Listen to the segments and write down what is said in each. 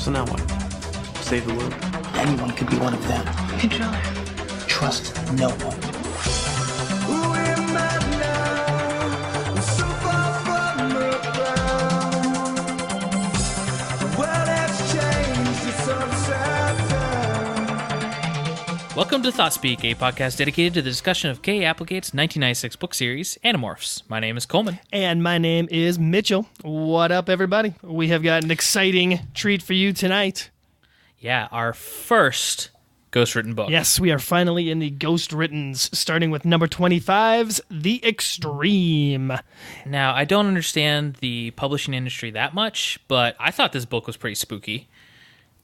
So now what? Save the world? Anyone could be one of them. Controller. Trust no one. Welcome to Thoughtspeak, a podcast dedicated to the discussion of K. Applegate's 1996 book series, Animorphs. My name is Coleman. And my name is Mitchell. What up, everybody? We have got an exciting treat for you tonight. Yeah, our first ghost-written book. Yes, we are finally in the Ghost Writtens, starting with number 25's The Extreme. Now, I don't understand the publishing industry that much, but I thought this book was pretty spooky.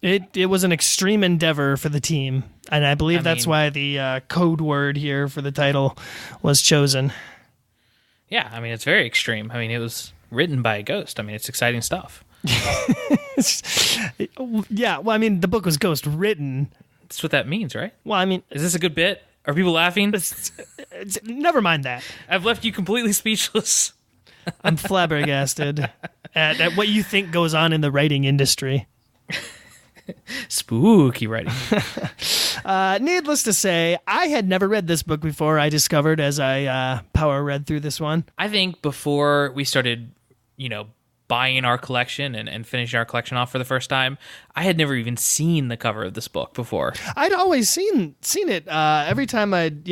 It was an extreme endeavor for the team, and I believe that's why the code word here for the title was chosen. Yeah, I mean, it's very extreme. I mean, it was written by a ghost. I mean, it's exciting stuff. Yeah, well, I mean, the book was ghost written. That's what that means, right? Well, I mean... Is this a good bit? Are people laughing? Never mind that. I've left you completely speechless. I'm flabbergasted at what you think goes on in the writing industry. Spooky writing. Needless to say, I had never read this book before. I discovered as I power read through this one. I think before we started, buying our collection and finishing our collection off for the first time, I had never even seen the cover of this book before. I'd always seen it every time I'd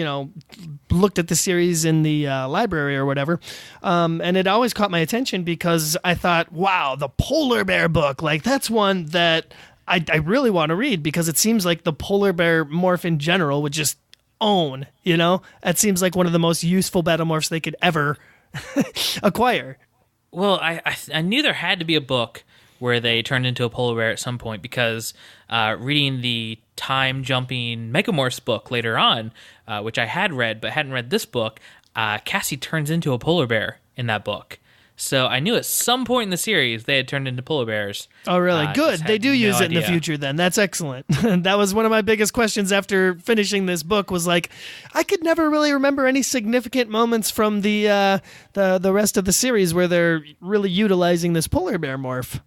looked at the series in the library or whatever, and it always caught my attention because I thought, wow, the polar bear book, like that's one that I really want to read because it seems like the polar bear morph in general would just own, It seems like one of the most useful battlemorphs they could ever acquire. Well, I knew there had to be a book where they turned into a polar bear at some point because reading the time-jumping Megamorphs book later on, which I had read but hadn't read this book, Cassie turns into a polar bear in that book. So I knew at some point in the series they had turned into polar bears. Oh, really? Good. They do use it in the idea. future then. That's excellent. That was one of my biggest questions after finishing this book was like, I could never really remember any significant moments from the rest of the series where they're really utilizing this polar bear morph.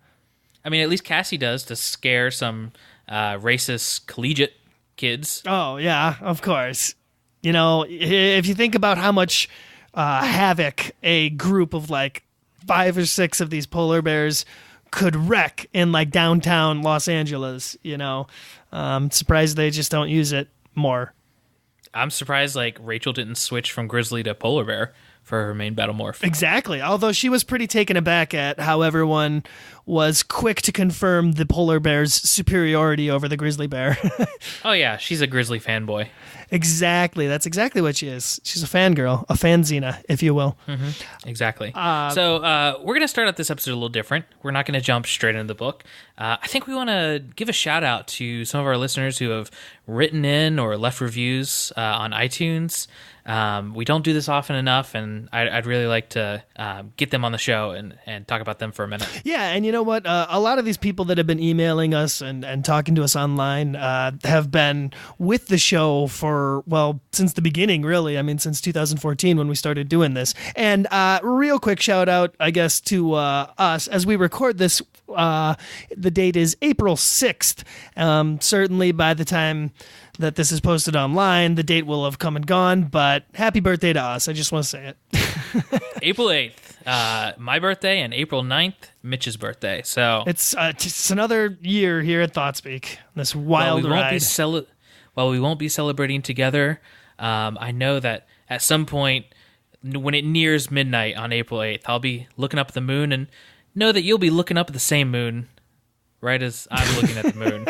I mean, at least Cassie does to scare some racist collegiate kids. Oh, yeah, of course. If you think about how much havoc a group of like 5 or 6 of these polar bears could wreck in like downtown Los Angeles, surprised they just don't use it more. I'm surprised like Rachel didn't switch from grizzly to polar bear for her main battle morph. Exactly. Although she was pretty taken aback at how everyone was quick to confirm the polar bear's superiority over the grizzly bear. Oh yeah, she's a grizzly fanboy. Exactly. That's exactly what she is. She's a fangirl, a fanzina, if you will. Mm-hmm. Exactly. So we're going to start out this episode a little different. We're not going to jump straight into the book. I think we want to give a shout out to some of our listeners who have written in or left reviews on iTunes. We don't do this often enough, and I'd really like to get them on the show and talk about them for a minute. Yeah, and you know what? A lot of these people that have been emailing us and talking to us online have been with the show for, well, since the beginning, really. I mean, since 2014 when we started doing this. And real quick shout out, I guess, to us. As we record this, the date is April 6th. Certainly by the time that this is posted online, the date will have come and gone, but happy birthday to us. I just want to say it. April 8th, my birthday, and April 9th, Mitch's birthday. So it's just another year here at Thoughtspeak, this wild ride. While we won't be celebrating together, I know that at some point when it nears midnight on April 8th, I'll be looking up at the moon and know that you'll be looking up at the same moon right as I'm looking at the moon.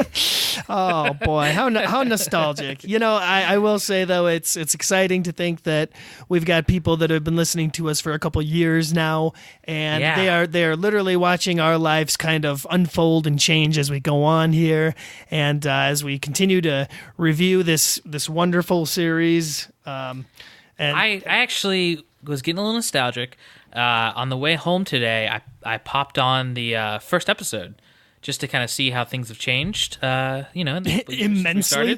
Oh boy, how nostalgic! I will say though, it's exciting to think that we've got people that have been listening to us for a couple years now, and they are literally watching our lives kind of unfold and change as we go on here, and as we continue to review this wonderful series. And I actually was getting a little nostalgic. On the way home today, I popped on the first episode just to kind of see how things have changed, immensely.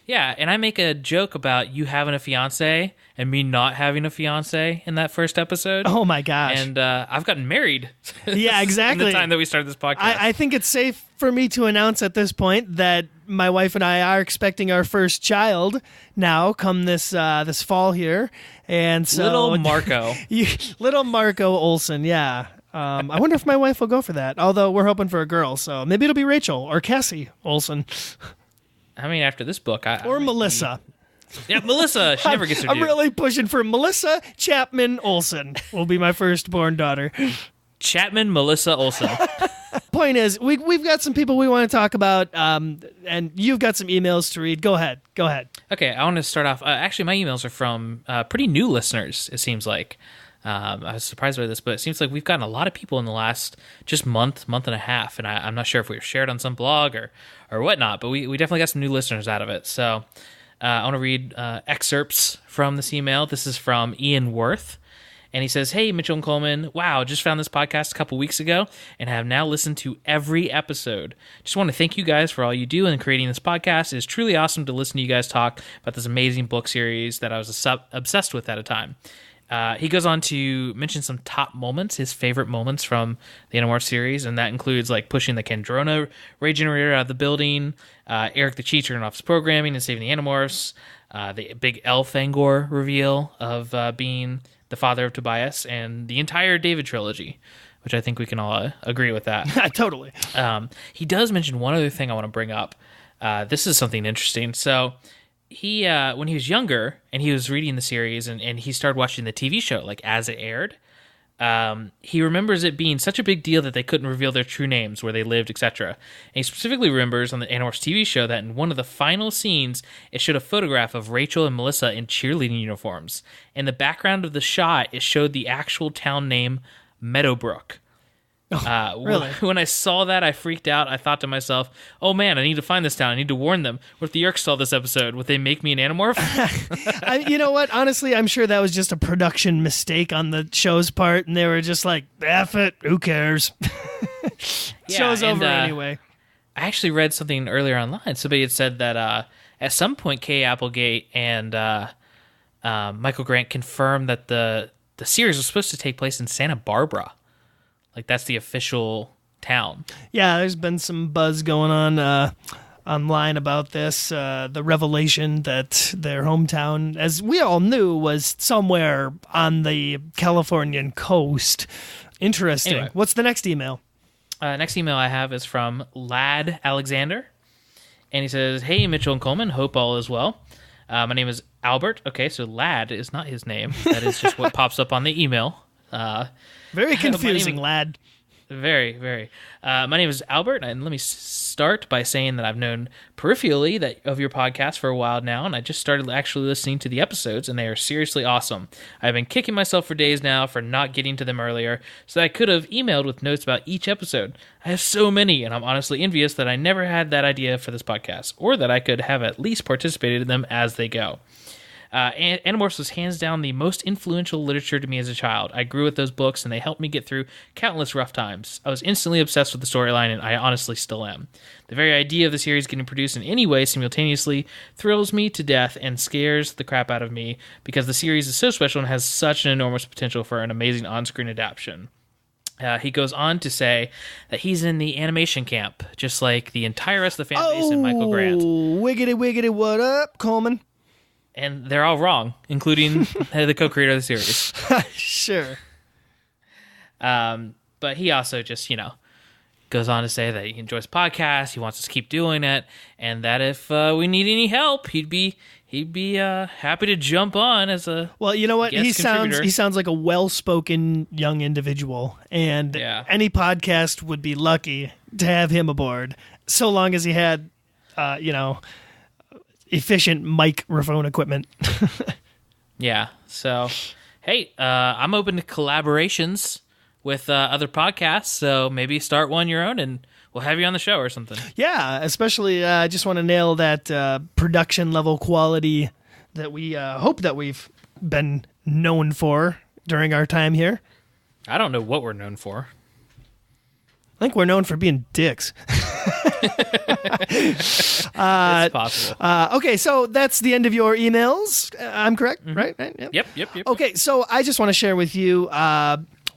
Yeah, and I make a joke about you having a fiance and me not having a fiance in that first episode. Oh my gosh. And I've gotten married. Yeah, exactly. In the time that we started this podcast. I think it's safe for me to announce at this point that my wife and I are expecting our first child now come this fall here. And so little Marco. Little Marco Olsen, yeah. I wonder if my wife will go for that. Although we're hoping for a girl, so maybe it'll be Rachel or Cassie Olsen. I mean, after this book, or Melissa. Yeah, Melissa. She never gets her due. I'm really pushing for Melissa Chapman Olsen. Will be my firstborn daughter. Chapman Melissa Olsen. Point is, we've got some people we want to talk about, and you've got some emails to read. Go ahead. Okay, I want to start off. Actually, my emails are from pretty new listeners. It seems like. I was surprised by this, but it seems like we've gotten a lot of people in the last just month and a half, and I'm not sure if we were shared on some blog or whatnot, but we definitely got some new listeners out of it. So I want to read excerpts from this email. This is from Ian Worth, and he says, "Hey, Mitchell and Coleman, wow, just found this podcast a couple weeks ago and have now listened to every episode. Just want to thank you guys for all you do in creating this podcast. It is truly awesome to listen to you guys talk about this amazing book series that I was obsessed with at a time." He goes on to mention some top moments, his favorite moments from the Animorphs series, and that includes like pushing the Kandrona regenerator out of the building, Eric the Cheat turning off his programming and saving the Animorphs, the big Elfangor reveal of being the father of Tobias, and the entire David trilogy, which I think we can all agree with that. Totally. He does mention one other thing I want to bring up. This is something interesting. So he when he was younger and he was reading the series and he started watching the TV show like as it aired, he remembers it being such a big deal that they couldn't reveal their true names, where they lived, etc. And he specifically remembers on the Animorphs TV show that in one of the final scenes it showed a photograph of Rachel and Melissa in cheerleading uniforms. In the background of the shot it showed the actual town name Meadowbrook. Really? When I saw that, I freaked out. I thought to myself, oh man, I need to find this town. I need to warn them. What if the Yerks saw this episode? Would they make me an Animorph? You know what? Honestly, I'm sure that was just a production mistake on the show's part, and they were just like, F it, who cares? Show's over anyway. I actually read something earlier online. Somebody had said that at some point, Kay Applegate and Michael Grant confirmed that the series was supposed to take place in Santa Barbara. Like, that's the official town. Yeah, there's been some buzz going on online about this. The revelation that their hometown, as we all knew, was somewhere on the Californian coast. Interesting. Anyway. What's the next email? Next email I have is from Lad Alexander. And he says, "Hey, Mitchell and Coleman, hope all is well. My name is Albert." Okay, so Lad is not his name. That is just what pops up on the email. Very confusing, Lad. Very, very. My name is Albert, and let me start by saying that I've known peripherally of your podcast for a while now, and I just started actually listening to the episodes, and they are seriously awesome. I've been kicking myself for days now for not getting to them earlier, so that I could have emailed with notes about each episode. I have so many, and I'm honestly envious that I never had that idea for this podcast, or that I could have at least participated in them as they go. Animorphs was hands down the most influential literature to me as a child. I grew with those books, and they helped me get through countless rough times. I was instantly obsessed with the storyline, and I honestly still am. The very idea of the series getting produced in any way simultaneously thrills me to death and scares the crap out of me, because the series is so special and has such an enormous potential for an amazing on-screen adaptation. He goes on to say that he's in the animation camp, just like the entire rest of the fan base and Michael Grant. Wiggity, wiggity, what up, Coleman? And they're all wrong, including the co-creator of the series. Sure. But he also just, goes on to say that he enjoys podcasts, he wants us to keep doing it, and that if we need any help, he'd be happy to jump on as a Well, you know what? He sounds like a well-spoken young individual, and any podcast would be lucky to have him aboard, so long as he had, efficient microphone equipment. Yeah. So, hey, I'm open to collaborations with other podcasts, so maybe start one your own and we'll have you on the show or something. Yeah, especially I just want to nail that production level quality that we hope that we've been known for during our time here. I don't know what we're known for. I think we're known for being dicks. It's possible. Okay, so that's the end of your emails. I'm correct, right? Yep. Okay, so I just want to share with you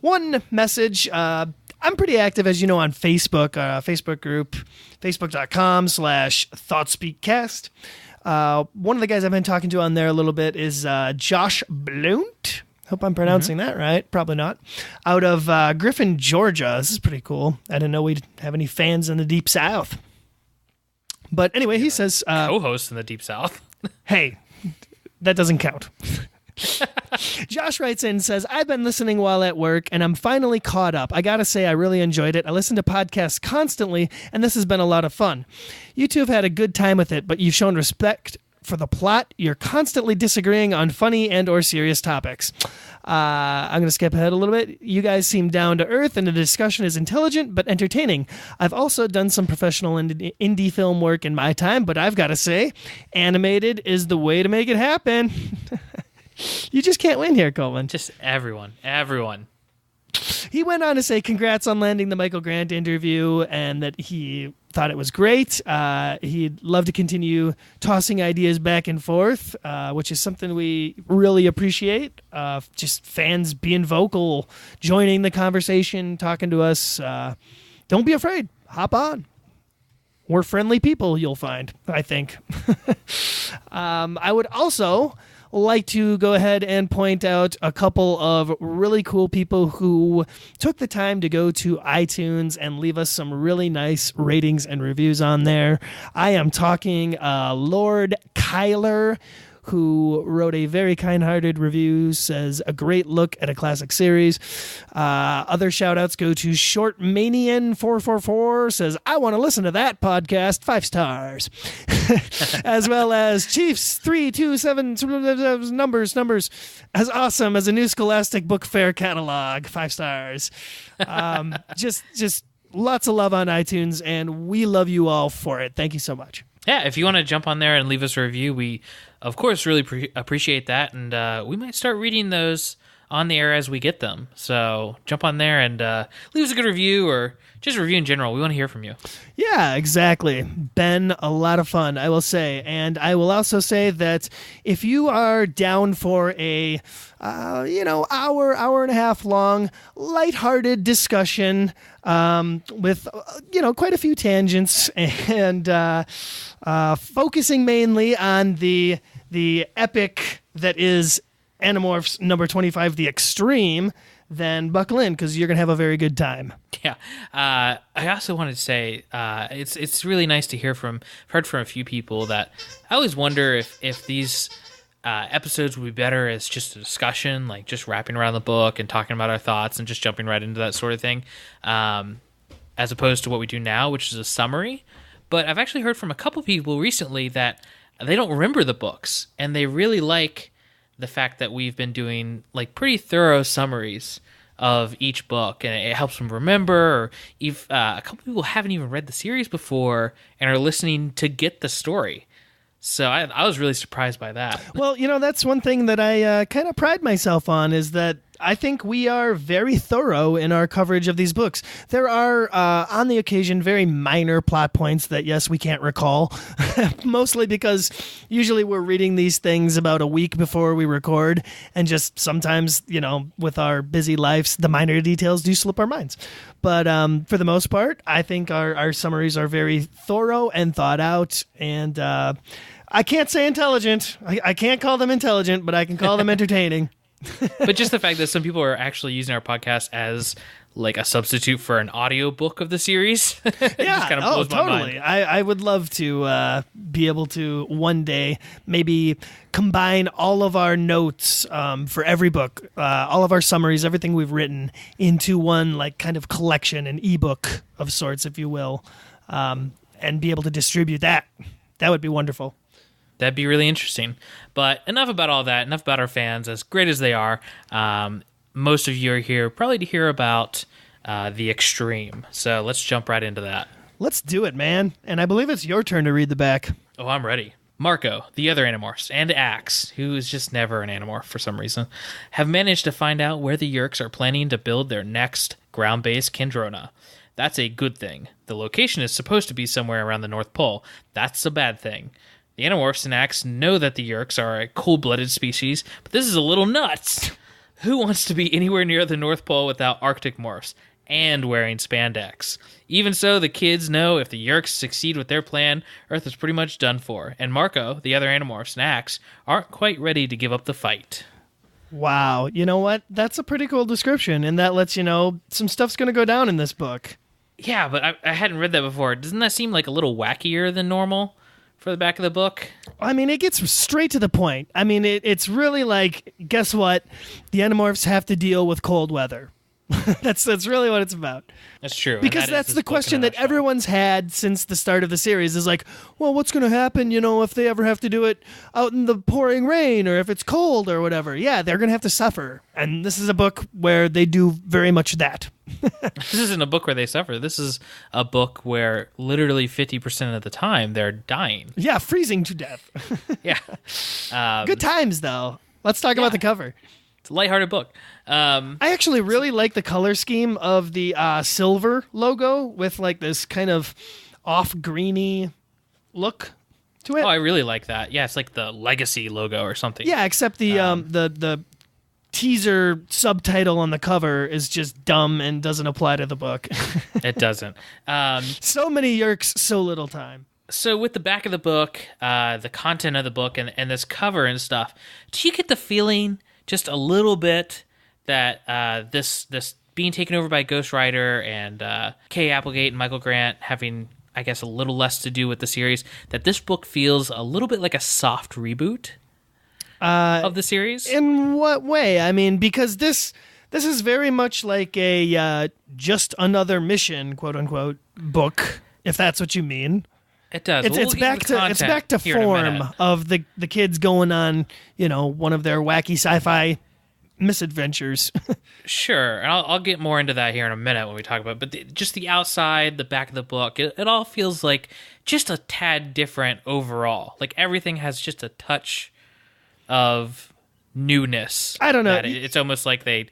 one message. I'm pretty active, as you know, on Facebook, Facebook group, facebook.com/Thoughtspeakcast. One of the guys I've been talking to on there a little bit is Josh Blount. Hope I'm pronouncing that right. Probably not. Out of Griffin, Georgia. This is pretty cool. I didn't know we'd have any fans in the Deep South. But anyway, he says... co-host in the Deep South. Hey, that doesn't count. Josh writes in and says, I've been listening while at work, and I'm finally caught up. I gotta say, I really enjoyed it. I listen to podcasts constantly, and this has been a lot of fun. You two have had a good time with it, but you've shown respect for the plot. You're constantly disagreeing on funny and or serious topics. I'm going to skip ahead a little bit. You guys seem down to earth, and the discussion is intelligent but entertaining. I've also done some professional indie film work in my time, but I've got to say, animated is the way to make it happen. You just can't win here, Coleman. Just everyone. He went on to say congrats on landing the Michael Grant interview and that he thought it was great. He'd love to continue tossing ideas back and forth, which is something we really appreciate. Just fans being vocal, joining the conversation, talking to us. Don't be afraid. Hop on. We're friendly people, you'll find, I think. I would also like to go ahead and point out a couple of really cool people who took the time to go to iTunes and leave us some really nice ratings and reviews on there. I am talking Lord Kyler, who wrote a very kind-hearted review, says a great look at a classic series. Other shout-outs go to Shortmanian444, says, I want to listen to that podcast, 5 stars. As well as Chiefs327, numbers, as awesome as a new Scholastic Book Fair catalog, 5 stars. Just lots of love on iTunes, and we love you all for it. Thank you so much. Yeah, if you want to jump on there and leave us a review, we, of course, really appreciate that, and we might start reading those on the air as we get them. So jump on there and leave us a good review, or just a review in general. We want to hear from you. Yeah, exactly. Been a lot of fun, I will say. And I will also say that if you are down for a, hour and a half long, lighthearted discussion with, quite a few tangents and focusing mainly on the epic that is Animorphs number 25, The Extreme, then buckle in because you're going to have a very good time. Yeah. I also wanted to say it's really nice to heard from a few people that I always wonder if these episodes would be better as just a discussion, like just wrapping around the book and talking about our thoughts and just jumping right into that sort of thing, as opposed to what we do now, which is a summary. But I've actually heard from a couple people recently that they don't remember the books, and they really like the fact that we've been doing like pretty thorough summaries of each book, and it helps them remember. Or if a couple people haven't even read the series before and are listening to get the story. So I was really surprised by that. Well, that's one thing that I kind of pride myself on, is that I think we are very thorough in our coverage of these books. There are, on the occasion, very minor plot points that, yes, we can't recall, mostly because usually we're reading these things about a week before we record, and just sometimes, with our busy lives, the minor details do slip our minds. But for the most part, I think our summaries are very thorough and thought out, and I can't say intelligent. I can't call them intelligent, but I can call them entertaining. But just the fact that some people are actually using our podcast as like a substitute for an audio book of the series. Yeah, just kind of blows my mind. I would love to be able to one day maybe combine all of our notes for every book, all of our summaries, everything we've written into one like kind of collection, an ebook of sorts, if you will, and be able to distribute that. That would be wonderful. That'd be really interesting. But enough about all that. Enough about our fans, as great as they are. Most of you are here probably to hear about The Extreme. So let's jump right into that. Let's do it, man. And I believe it's your turn to read the back. Oh, I'm ready. Marco, the other Animorphs, and Axe, who is just never an Animorph for some reason, have managed to find out where the Yeerks are planning to build their next ground-based Kendrona. That's a good thing. The location is supposed to be somewhere around the North Pole. That's a bad thing. The Animorphs and Axe know that the Yeerks are a cold-blooded species, but this is a little nuts. Who wants to be anywhere near the North Pole without Arctic morphs and wearing spandex? Even so, the kids know if the Yeerks succeed with their plan, Earth is pretty much done for. And Marco, the other Animorphs, and Axe aren't quite ready to give up the fight. Wow. You know what? That's a pretty cool description, and that lets you know some stuff's going to go down in this book. Yeah, but I hadn't read that before. Doesn't that seem like a little wackier than normal for the back of the book? I mean, it gets straight to the point. I mean, it's really like, guess what? The Animorphs have to deal with cold weather. That's really what it's about. That's true. Because that's the question that everyone's had since the start of the series is like, well, what's going to happen, if they ever have to do it out in the pouring rain or if it's cold or whatever? Yeah, they're going to have to suffer. And this is a book where they do very much that. This isn't a book where they suffer. This is a book where literally 50% of the time they're dying. Yeah, freezing to death. Yeah. Good times, though. Let's talk about the cover. It's a lighthearted book. I actually really like the color scheme of the silver logo with like this kind of off-greeny look to it. Oh, I really like that. Yeah, it's like the Legacy logo or something. Yeah, except the teaser subtitle on the cover is just dumb and doesn't apply to the book. It doesn't. So many Yeerks, so little time. So with the back of the book, the content of the book, and this cover and stuff, do you get the feeling just a little bit that this being taken over by Ghost Rider and Kay Applegate and Michael Grant having, I guess, a little less to do with the series, that this book feels a little bit like a soft reboot of the series? In what way? I mean, because this is very much like a just another mission, quote unquote, book, if that's what you mean. It does. It's back to form of the kids going on, one of their wacky sci-fi misadventures. Sure, and I'll get more into that here in a minute when we talk about it. But just the outside, the back of the book, it all feels like just a tad different overall. Like everything has just a touch of newness. I don't know. It's almost like they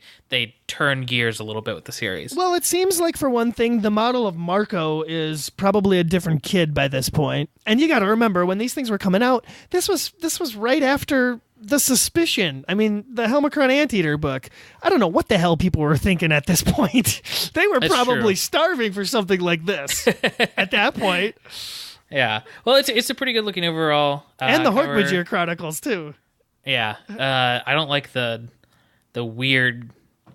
turn gears a little bit with the series. Well, it seems like, for one thing, the model of Marco is probably a different kid by this point. And you got to remember, when these things were coming out, this was right after The Suspicion. I mean, the Helmicron Anteater book. I don't know what the hell people were thinking at this point. They were probably starving for something like this at that point. Yeah. Well, it's a pretty good looking overall. And the Hork-Bajir Chronicles, too. Yeah. I don't like the weird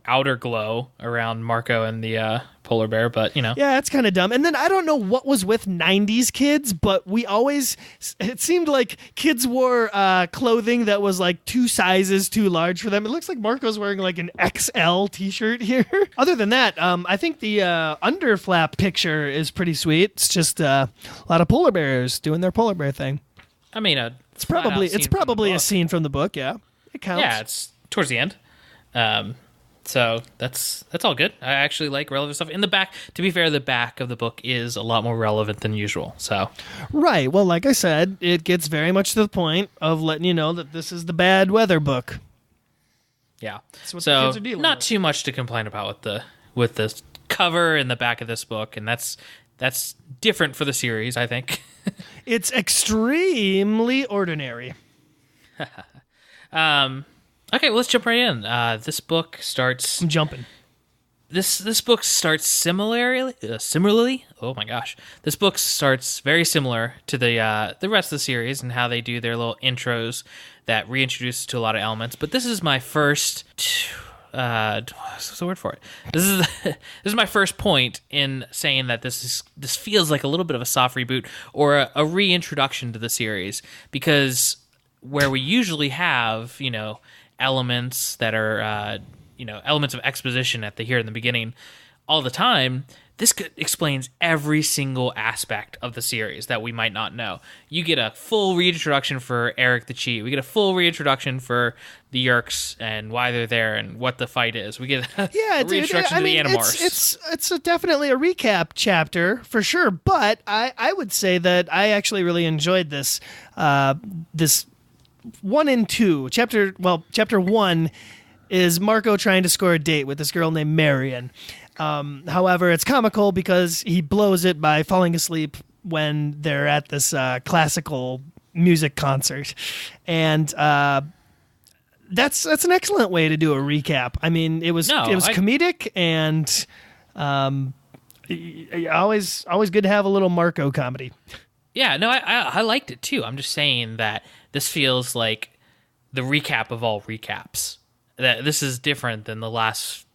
outer glow around Marco and the polar bear, but Yeah, it's kind of dumb. And then I don't know what was with 90s kids, but it seemed like kids wore clothing that was like 2 sizes too large for them. It looks like Marco's wearing like an XL t-shirt here. Other than that, I think the underflap picture is pretty sweet. It's just a lot of polar bears doing their polar bear thing. I mean, it's probably a scene from the book. Yeah, it counts. Yeah, it's towards the end. So that's all good. I actually like relevant stuff in the back. To be fair, the back of the book is a lot more relevant than usual. So right. Well, like I said, it gets very much to the point of letting you know that this is the bad weather book. Yeah. That's what so the kids are dealing not with. too much to complain about with the cover and the back of this book, and that's different for the series, I think. It's extremely ordinary. Okay, well, let's jump right in. This book starts. I'm jumping. This book starts similarly. Oh my gosh, this book starts very similar to the rest of the series and how they do their little intros that reintroduce to a lot of elements. But this is my first. What's the word for it? This is my first point in saying that this feels like a little bit of a soft reboot or a reintroduction to the series, because where we usually have elements that are elements of exposition here in the beginning all the time, this explains every single aspect of the series that we might not know. You get a full reintroduction for Eric the Cheat. We get a full reintroduction for the Yeerks and why they're there and what the fight is. We get a reintroduction to the Animorphs. It's definitely a recap chapter for sure, but I would say that I actually really enjoyed this 1 and 2. Chapter 1 is Marco trying to score a date with this girl named Marion. However, it's comical because he blows it by falling asleep when they're at this classical music concert, and that's an excellent way to do a recap. I mean, it was comedic, and always good to have a little Marco comedy. Yeah, no, I liked it too. I'm just saying that this feels like the recap of all recaps. That this is different than the last,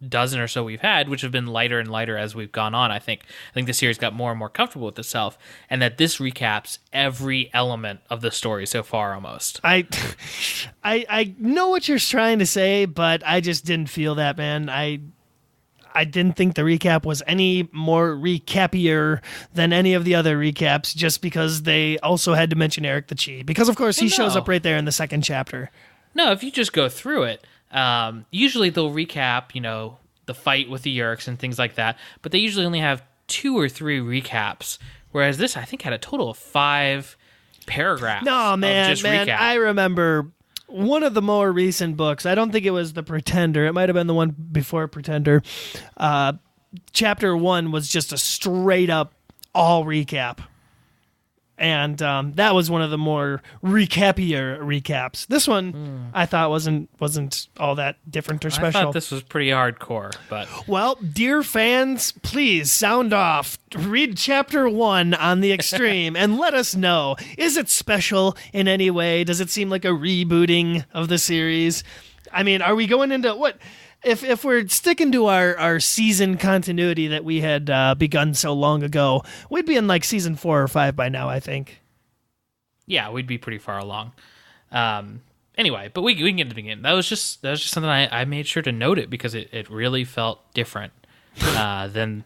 dozen or so we've had, which have been lighter and lighter as we've gone on. I think the series got more and more comfortable with itself, and that this recaps every element of the story so far almost. I know what you're trying to say, but I just didn't feel that, man. I didn't think the recap was any more recappier than any of the other recaps, just because they also had to mention Eric the Chi, because of course he shows up right there in the second chapter. No, if you just go through it, usually they'll recap, the fight with the Yeerks and things like that, but they usually only have 2 or 3 recaps, whereas this, I think, had a total of 5 paragraphs. No, man, recap. I remember one of the more recent books, I don't think it was The Pretender, it might have been the one before Pretender, chapter 1 was just a straight up all recap. And that was one of the more recappier recaps. This one I thought wasn't all that different or special. I thought this was pretty hardcore, but well, dear fans, please sound off. Read chapter 1 on the extreme and let us know. Is it special in any way? Does it seem like a rebooting of the series? I mean, are we going into what? If we're sticking to our season continuity that we had begun so long ago, we'd be in like season 4 or 5 by now, I think. Yeah, we'd be pretty far along. Anyway, but we can get to the beginning. That was just something I made sure to note it because it really felt different than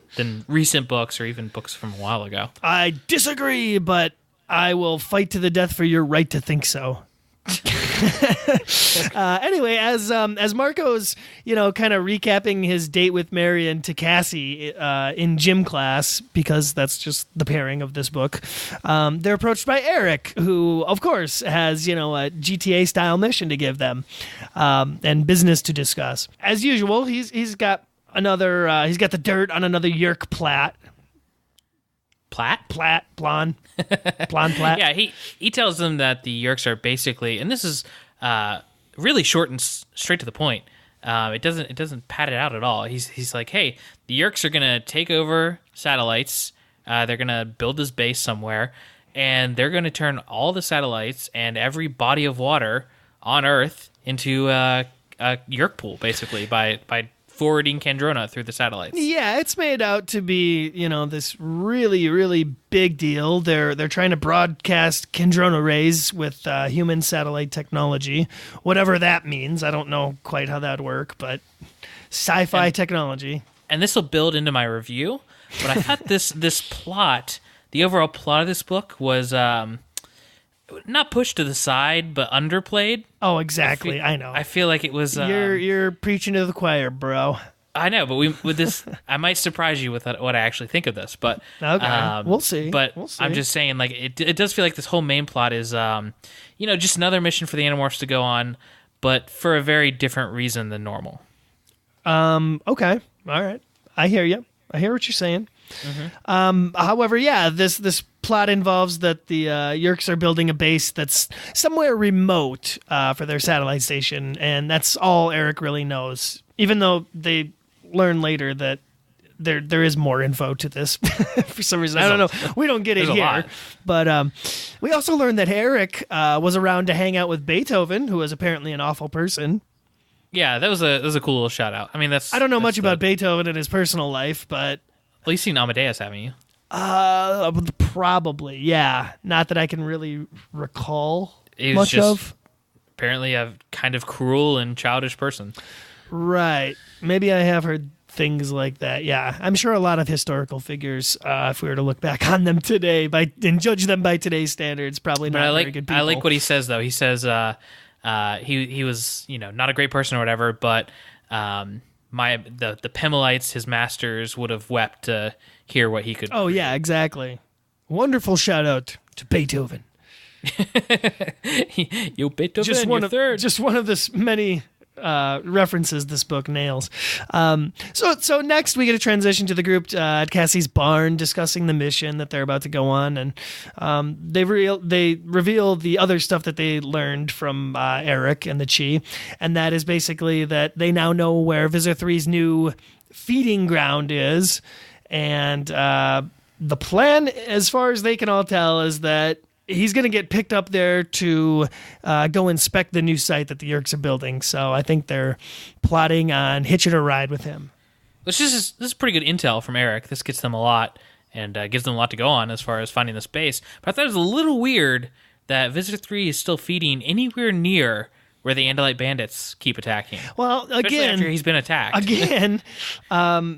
recent books or even books from a while ago. I disagree, but I will fight to the death for your right to think so. Anyway, as Marco's kind of recapping his date with Marion to Cassie in gym class, because that's just the pairing of this book, they're approached by Eric, who of course has a GTA style mission to give them and business to discuss. As usual, he's got the dirt on another Yeerk Platt. Blonde. Yeah, he tells them that the Yeerks are basically, and this is really short and straight to the point. It doesn't pad it out at all. He's like, hey, the Yeerks are gonna take over satellites. They're gonna build this base somewhere, and they're gonna turn all the satellites and every body of water on Earth into a Yeerk pool, basically by forwarding Kandrona through the satellites. Yeah, it's made out to be, this really, really big deal. They're trying to broadcast Kandrona rays with human satellite technology, whatever that means. I don't know quite how that'd work, but sci-fi technology. And this will build into my review, but I thought this plot, the overall plot of this book was not pushed to the side, but underplayed. Oh, exactly. I know. I feel like it was. You're preaching to the choir, bro. I know, but with this, I might surprise you with what I actually think of this. But okay, we'll see. But I'm just saying, like it does feel like this whole main plot is, just another mission for the Animorphs to go on, but for a very different reason than normal. Okay. All right. I hear you. I hear what you're saying. Mm-hmm. However, yeah, this plot involves that the Yeerks are building a base that's somewhere remote for their satellite station, and that's all Eric really knows. Even though they learn later that there is more info to this for some reason. I don't know. We don't get it here, but we also learn that Eric was around to hang out with Beethoven, who was apparently an awful person. Yeah, that was a cool little shout out. I mean, I don't know much about Beethoven and his personal life, but. Well, you've seen Amadeus, haven't you? Probably, yeah. Not that I can really recall He was much just of. Apparently a kind of cruel and childish person. Right. Maybe I have heard things like that. Yeah, I'm sure a lot of historical figures, if we were to look back on them today and judge them by today's standards, probably not very good people. I like what he says, though. He says he was not a great person or whatever, but the Pemelites, his masters, would have wept to hear what he could. Oh yeah, exactly. Wonderful shout out to Beethoven. You Beethoven, just one of the many references this book nails. So next we get a transition to the group at Cassie's barn discussing the mission that they're about to go on, and they reveal the other stuff that they learned from Eric and the Chi, and that is basically that they now know where Visitor 3's new feeding ground is, and the plan, as far as they can all tell, is that he's going to get picked up there to go inspect the new site that the Yeerks are building. So I think they're plotting on hitching a ride with him. This is pretty good intel from Eric. This gets them a lot and gives them a lot to go on as far as finding the space. But I thought it was a little weird that Visitor 3 is still feeding anywhere near where the Andalite bandits keep attacking. Well, especially again, after he's been attacked. Again,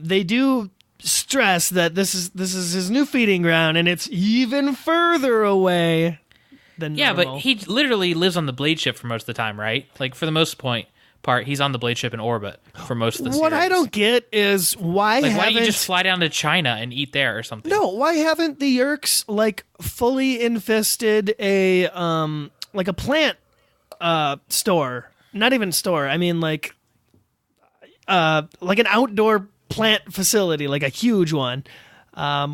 they do stress that this is his new feeding ground, and it's even further away than normal. But he literally lives on the Blade ship for most of the time, right? Like, for the most part, he's on the Blade ship in orbit for most of the series. What I don't get is why don't you just fly down to China and eat there or something? No, why haven't the Yeerks fully infested a plant store? Not even store. I mean like an outdoor plant facility, like a huge one,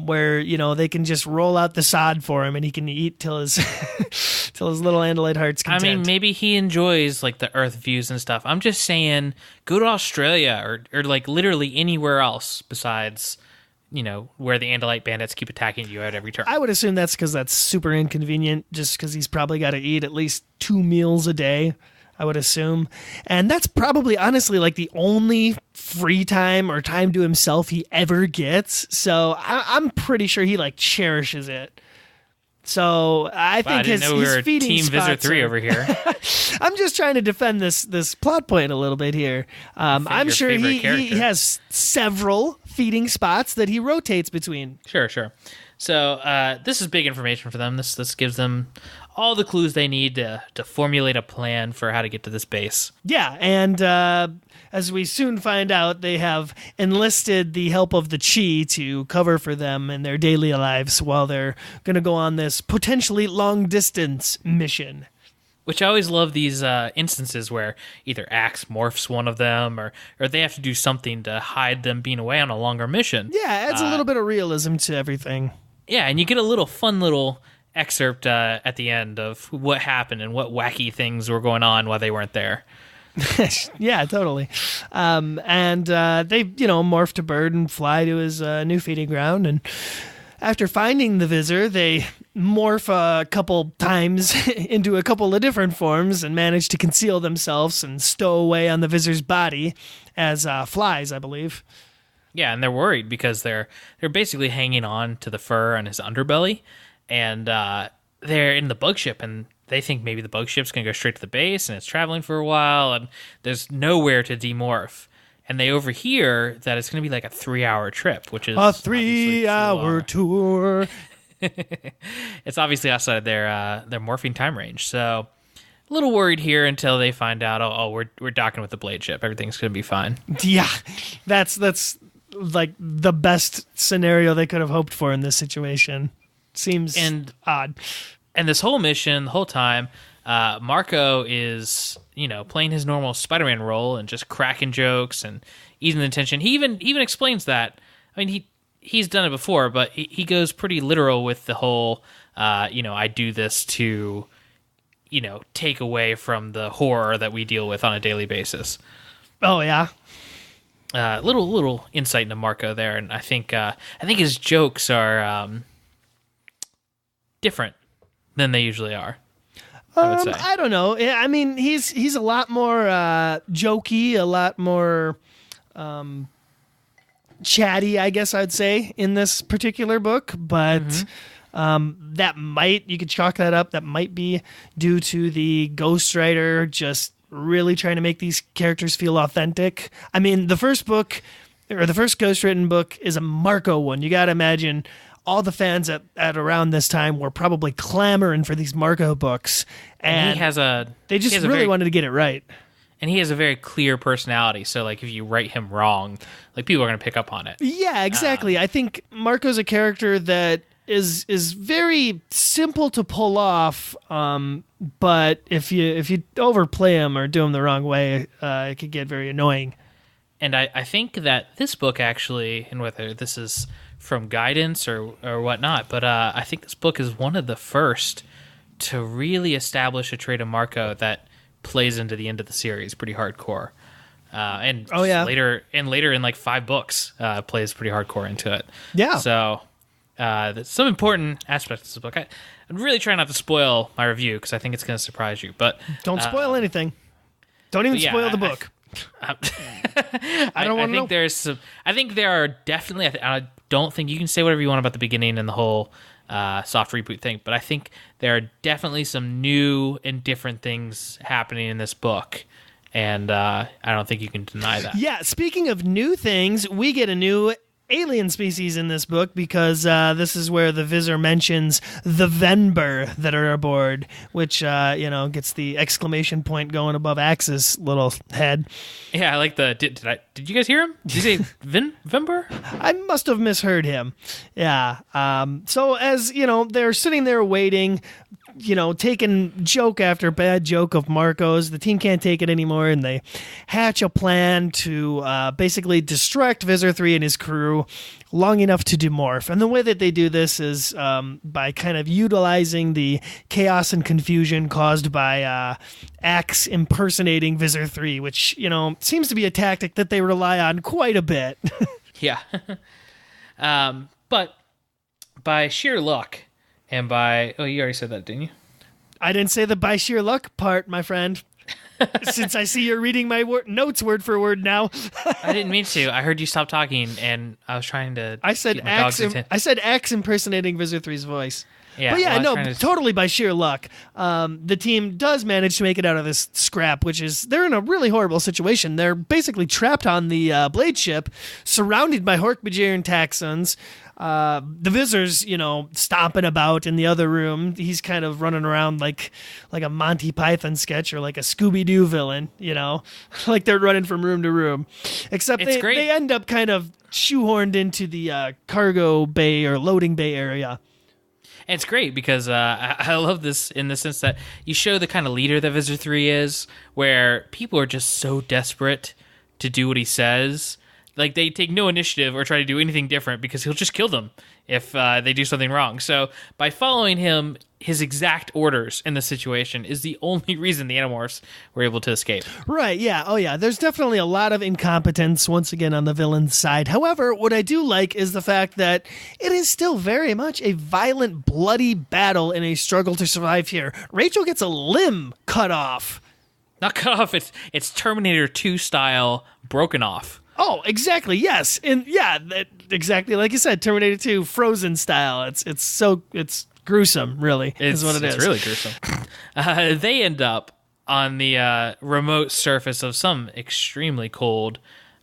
where they can just roll out the sod for him and he can eat till his little Andalite heart's content. I mean, maybe he enjoys the Earth views and stuff. I'm just saying, go to Australia or literally anywhere else besides where the Andalite bandits keep attacking you at every turn. I would assume that's because that's super inconvenient, just because he's probably got to eat at least 2 meals a day, I would assume. And that's probably, honestly, the only free time or time to himself he ever gets. So I'm pretty sure he, cherishes it. So I think I didn't know we were feeding Team Visitor 3 over here. I'm just trying to defend this plot point a little bit here. I'm sure he has several feeding spots that he rotates between. Sure. So this is big information for them. This gives them all the clues they need to formulate a plan for how to get to this base. Yeah, and as we soon find out, they have enlisted the help of the Chi to cover for them in their daily lives while they're going to go on this potentially long-distance mission. Which I always love these instances where either Axe morphs one of them or they have to do something to hide them being away on a longer mission. Yeah, it adds a little bit of realism to everything. Yeah, and you get a fun little excerpt at the end of what happened and what wacky things were going on while they weren't there. Yeah, totally. And they, morph to bird and fly to his new feeding ground. And after finding the Visitor, they morph a couple times into a couple of different forms and manage to conceal themselves and stow away on the Visitor's body as flies, I believe. Yeah, and they're worried because they're basically hanging on to the fur on his underbelly. And they're in the bug ship, and they think maybe the bug ship's going to go straight to the base, and it's traveling for a while, and there's nowhere to demorph. And they overhear that it's going to be a 3-hour trip, which is a 3-hour tour. It's obviously outside their morphing time range. So a little worried here until they find out, we're docking with the Blade ship. Everything's going to be fine. Yeah, that's the best scenario they could have hoped for in this situation. Seems odd. And this whole mission, the whole time, Marco is, playing his normal Spider-Man role and just cracking jokes and easing the tension. He even explains that. I mean, he's done it before, but he goes pretty literal with the whole, I do this to, take away from the horror that we deal with on a daily basis. Oh, yeah. Little insight into Marco there, and I think his jokes are different than they usually are. I would say. I don't know. I mean, he's a lot more jokey, a lot more chatty, I guess I'd say, in this particular book. But you could chalk that up. That might be due to the ghostwriter just really trying to make these characters feel authentic. I mean, the first ghostwritten book is a Marco one. You got to imagine all the fans at around this time were probably clamoring for these Marco books, and they just really wanted to get it right. And he has a very clear personality, so if you write him wrong, people are going to pick up on it. Yeah, exactly. I think Marco's a character that is very simple to pull off, but if you overplay them or do them the wrong way, it could get very annoying. And I think that this book actually, and whether this is from guidance or whatnot, but I think this book is one of the first to really establish a trait of Marco that plays into the end of the series pretty hardcore. Later in like 5 books, plays pretty hardcore into it. Yeah. So there's some important aspects of this book. I'm really trying not to spoil my review because I think it's going to surprise you. But don't spoil anything. Don't even spoil the book. I don't want to know. I think there are definitely. I don't think you can say whatever you want about the beginning and the whole soft reboot thing, but I think there are definitely some new and different things happening in this book. And I don't think you can deny that. Yeah, speaking of new things, we get a new alien species in this book because this is where the Visor mentions the Venber that are aboard, which, gets the exclamation point going above Axe's little head. Yeah, I like the... Did you guys hear him? Did you say Venber? I must have misheard him. Yeah. So as, they're sitting there waiting... taking joke after bad joke of Marco's. The team can't take it anymore, and they hatch a plan to basically distract Visor 3 and his crew long enough to demorph. And the way that they do this is by kind of utilizing the chaos and confusion caused by Axe impersonating Visor 3, which, seems to be a tactic that they rely on quite a bit. Yeah. But by sheer luck, and by... Oh, you already said that, didn't you? I didn't say the by sheer luck part, my friend. Since I see you're reading my notes word for word now. I didn't mean to. I heard you stop talking, and I was trying to... I said Axe impersonating Visor 3's voice. Yeah, but yeah, totally by sheer luck. The team does manage to make it out of this scrap, which is... They're in a really horrible situation. They're basically trapped on the Blade ship, surrounded by Hork-Bajir taxons. The Visor's, stomping about in the other room. He's kind of running around like a Monty Python sketch or like a Scooby-Doo villain, like they're running from room to room. Except they end up kind of shoehorned into the cargo bay or loading bay area. And it's great because I love this in the sense that you show the kind of leader that Visor 3 is, where people are just so desperate to do what he says. Like, they take no initiative or try to do anything different because he'll just kill them if they do something wrong. So by following him, his exact orders in the situation is the only reason the Animorphs were able to escape. Right, yeah. Oh, yeah. There's definitely a lot of incompetence, once again, on the villain's side. However, what I do like is the fact that it is still very much a violent, bloody battle in a struggle to survive here. Rachel gets a limb cut off. Not cut off, it's Terminator 2 style broken off. Oh, exactly. Yes, and yeah, exactly like you said, Terminator 2 Frozen style. It's gruesome. Really, is what it is. It's really gruesome. They end up on the remote surface of some extremely cold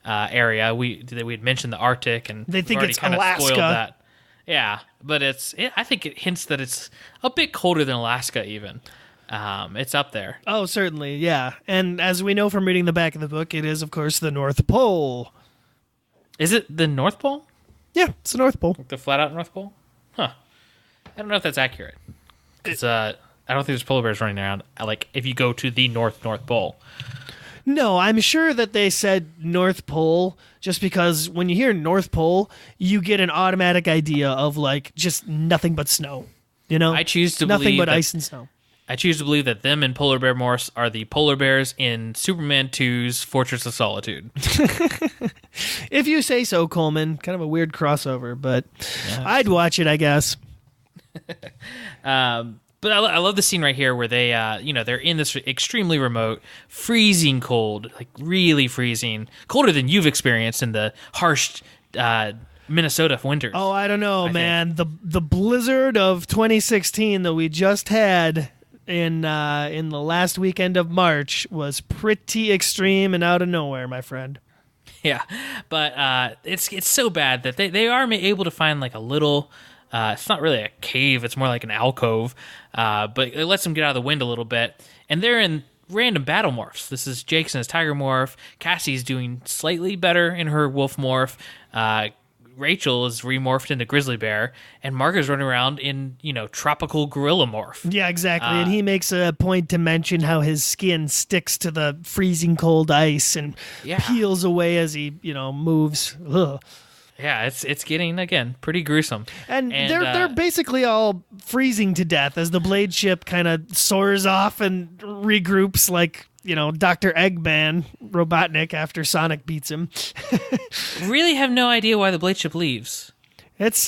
area. We had mentioned the Arctic, and they think it's kind Alaska. of spoiled that. Yeah, but I think it hints that it's a bit colder than Alaska even. It's up there. Oh, certainly, yeah. And as we know from reading the back of the book, it is, of course, the North Pole. Is it the North Pole? Yeah, it's the North Pole. Like the flat-out North Pole? Huh. I don't know if that's accurate. Because I don't think there's polar bears running around, like, if you go to the North Pole. No, I'm sure that they said North Pole just because when you hear North Pole, you get an automatic idea of, like, just nothing but snow. I choose to nothing believe but ice and snow. I choose to believe that them and polar bear morphs are the polar bears in Superman 2's Fortress of Solitude. If you say so, Coleman. Kind of a weird crossover, but yeah. I'd watch it, I guess. But I love the scene right here where they, they're in this extremely remote, freezing cold, like really freezing, colder than you've experienced in the harsh Minnesota winters. Oh, I don't know, man. The blizzard of 2016 that we just had in the last weekend of March was pretty extreme and out of nowhere, my friend. Yeah, but it's so bad that they are able to find like a little. It's not really a cave; it's more like an alcove. But it lets them get out of the wind a little bit, and they're in random battle morphs. This is Jake's in his tiger morph. Cassie's doing slightly better in her wolf morph. Rachel is remorphed into grizzly bear, and Marco's running around in, tropical gorilla morph. Yeah, exactly. And he makes a point to mention how his skin sticks to the freezing cold ice and peels away as he, moves. Ugh. Yeah, it's getting, again, pretty gruesome. And they're basically all freezing to death as the blade ship kind of soars off and regroups like, Dr. Eggman Robotnik after Sonic beats him. Really have no idea why the blade ship leaves.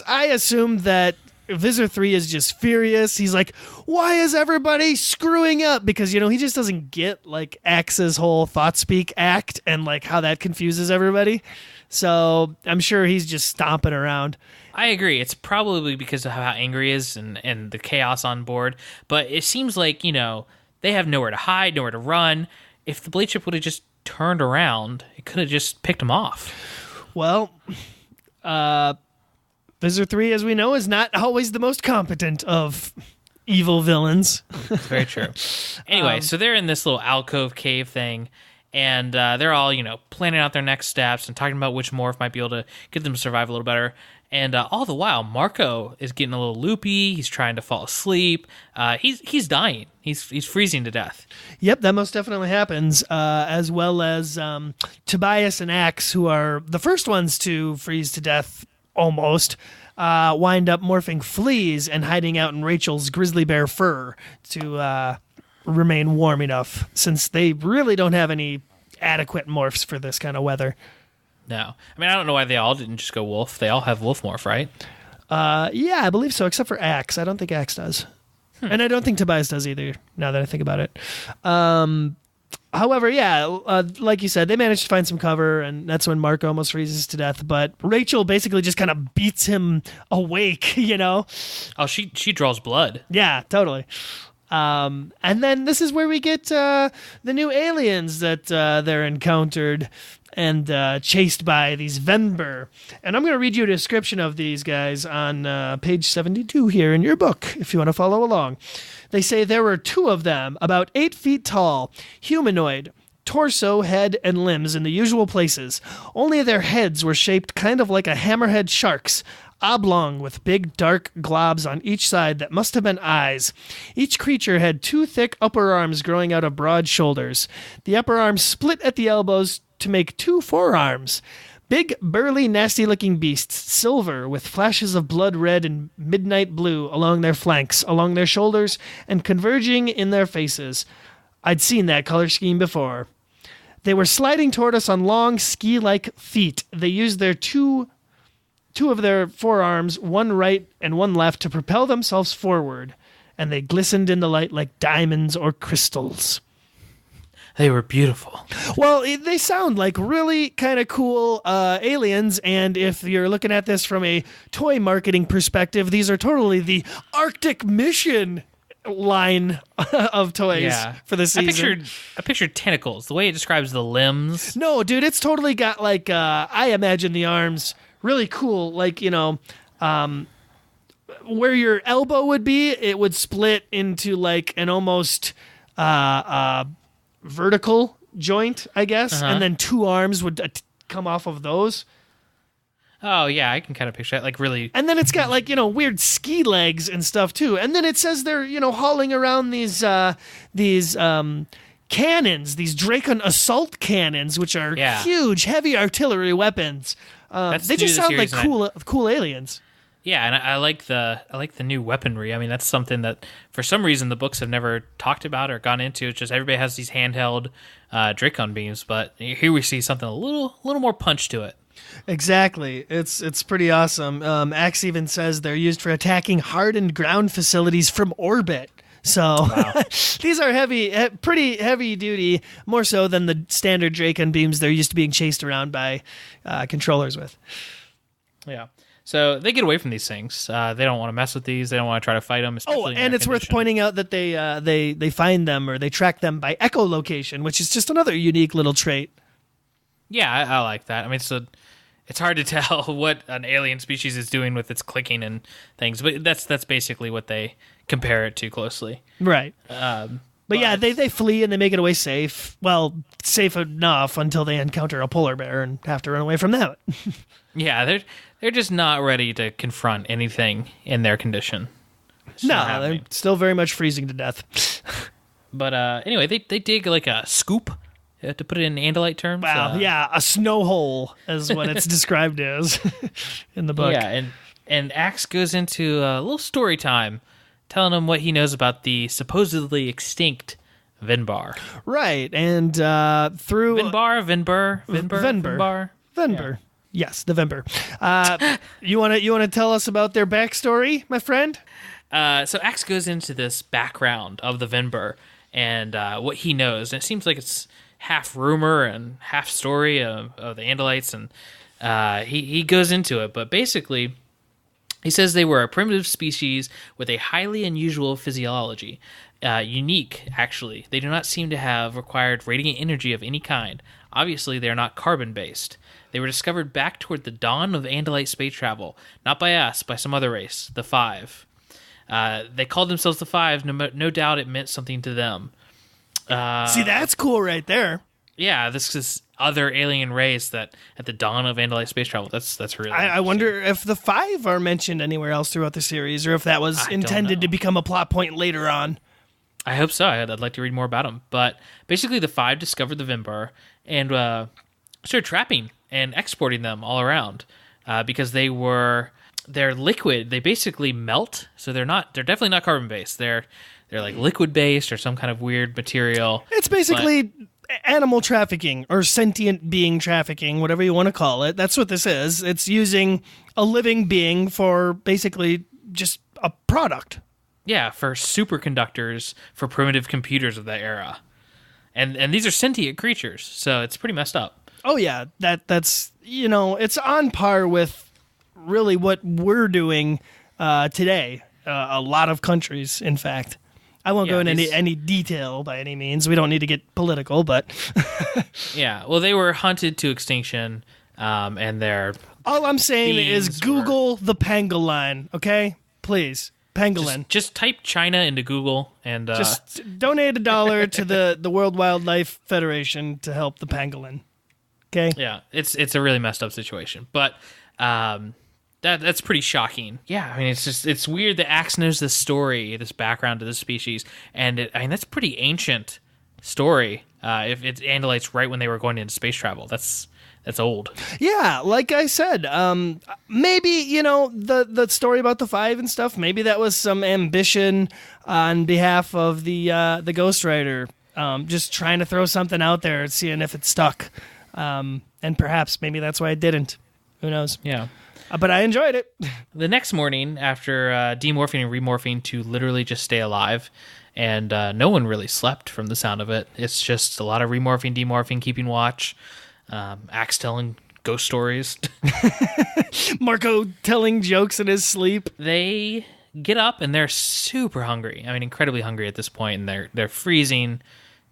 I assume that Visor 3 is just furious. He's like, why is everybody screwing up? Because, he just doesn't get, like, Axe's whole Thoughtspeak act and, like, how that confuses everybody. So I'm sure he's just stomping around. I agree. It's probably because of how angry he is and the chaos on board. But it seems like, they have nowhere to hide, nowhere to run. If the blade ship would have just turned around, it could have just picked them off. Well, Visor 3, as we know, is not always the most competent of evil villains. Very true. Anyway, so they're in this little alcove cave thing, and they're all, planning out their next steps and talking about which morph might be able to get them to survive a little better. And all the while, Marco is getting a little loopy. He's trying to fall asleep. He's dying. He's freezing to death. Yep, that most definitely happens. As well as Tobias and Axe, who are the first ones to freeze to death almost, wind up morphing fleas and hiding out in Rachel's grizzly bear fur to remain warm enough, since they really don't have any adequate morphs for this kind of weather. No. I mean, I don't know why they all didn't just go wolf. They all have wolf morph, right? Yeah, I believe so, except for Axe. I don't think Axe does. And I don't think Tobias does either, now that I think about it. However, like you said, they managed to find some cover, and that's when Marco almost freezes to death. But Rachel basically just kind of beats him awake, Oh, she draws blood. Yeah, totally. And then this is where we get the new aliens that they're encountered and chased by these Venber. And I'm going to read you a description of these guys on page 72 here in your book, if you want to follow along. They say there were 2 of them, about 8 feet tall, humanoid, torso, head, and limbs in the usual places. Only their heads were shaped kind of like a hammerhead shark's, oblong with big dark globs on each side that must have been eyes. Each creature had 2 thick upper arms growing out of broad shoulders. The upper arms split at the elbows to make 2 forearms. Big, burly, nasty-looking beasts, silver, with flashes of blood red and midnight blue along their flanks, along their shoulders, and converging in their faces. I'd seen that color scheme before. They were sliding toward us on long, ski-like feet. They used their two of their forearms, one right and one left, to propel themselves forward, and they glistened in the light like diamonds or crystals. They were beautiful. Well, they sound like really kind of cool aliens, and if you're looking at this from a toy marketing perspective, these are totally the Arctic Mission line of toys for the season. I pictured tentacles, the way it describes the limbs. No, dude, it's totally got like, I imagine the arms really cool, like, where your elbow would be, it would split into like an almost vertical joint, I guess, and then 2 arms would come off of those. Oh, yeah, I can kind of picture that, like, really. And then it's got, like, weird ski legs and stuff, too. And then it says they're, hauling around these cannons, these Dracon assault cannons, which are huge, heavy artillery weapons. They just sound like cool aliens. Yeah, and I like the new weaponry. I mean, that's something that for some reason the books have never talked about or gone into. It's just everybody has these handheld Dracon beams, but here we see something a little more punch to it. Exactly. It's pretty awesome. Axe even says they're used for attacking hardened ground facilities from orbit. So these are pretty heavy duty, more so than the standard Dracon beams they're used to being chased around by controllers with. Yeah. So they get away from these things. They don't want to mess with these. They don't want to try to fight them. Oh, and it's worth pointing out that they find them or they track them by echolocation, which is just another unique little trait. Yeah, I like that. I mean, so it's hard to tell what an alien species is doing with its clicking and things, but that's basically what they compare it to closely. Right. But yeah, they flee and they make it away safe. Well, safe enough until they encounter a polar bear and have to run away from that. Yeah, they're just not ready to confront anything in their condition. No, they're still very much freezing to death. But anyway, they dig like a scoop, to put it in Andalite terms. Wow, yeah, a snow hole is what it's described as in the book. Yeah, and Axe goes into a little story time, telling him what he knows about the supposedly extinct Vinbar. Right, and through... Vinbar. Yeah. Yes, the Vinbar. You want to tell us about their backstory, my friend? So Axe goes into this background of the Vinbar and what he knows. And it seems like it's half rumor and half story of the Andalites, and he goes into it. But basically, he says they were a primitive species with a highly unusual physiology. Unique, actually. They do not seem to have required radiant energy of any kind. Obviously, they are not carbon-based. They were discovered back toward the dawn of Andalite space travel. Not by us, by some other race, the Five. They called themselves the Five. No doubt it meant something to them. See, that's cool right there. Yeah, this is other alien race that at the dawn of Andalite space travel. That's really. I wonder if the Five are mentioned anywhere else throughout the series, or if that was intended to become a plot point later on. I hope so. I'd like to read more about them. But basically, the Five discovered the Vinbar and started trapping and exporting them all around because they're liquid. They basically melt, so they're definitely not carbon based. They're like liquid based or some kind of weird material. It's basically animal trafficking or sentient being trafficking, whatever you want to call it. That's what this is. It's using a living being for basically just a product. Yeah, for superconductors for primitive computers of that era. And these are sentient creatures, so it's pretty messed up. Oh yeah, that's it's on par with really what we're doing today. A lot of countries, in fact. I won't go into any detail by any means. We don't need to get political, but yeah. Well, they were hunted to extinction, and they're all I'm saying is Google the pangolin, okay? Please, pangolin. Just type China into Google and just donate $1 to the World Wildlife Federation to help the pangolin. Okay. Yeah, it's a really messed up situation, but that's pretty shocking. Yeah, I mean it's weird that Axe knows this story, this background to this species, and that's a pretty ancient story. If it's Andalites right when they were going into space travel, that's old. Yeah, like I said, maybe the story about the Five and stuff. Maybe that was some ambition on behalf of the ghostwriter, just trying to throw something out there, seeing if it stuck. And perhaps maybe that's why it didn't. Who knows? Yeah. But I enjoyed it. The next morning, after demorphing and remorphing to literally just stay alive, and no one really slept from the sound of it. It's just a lot of remorphing, demorphing, keeping watch, Axe telling ghost stories. Marco telling jokes in his sleep. They get up and they're super hungry. I mean, incredibly hungry at this point, and they're freezing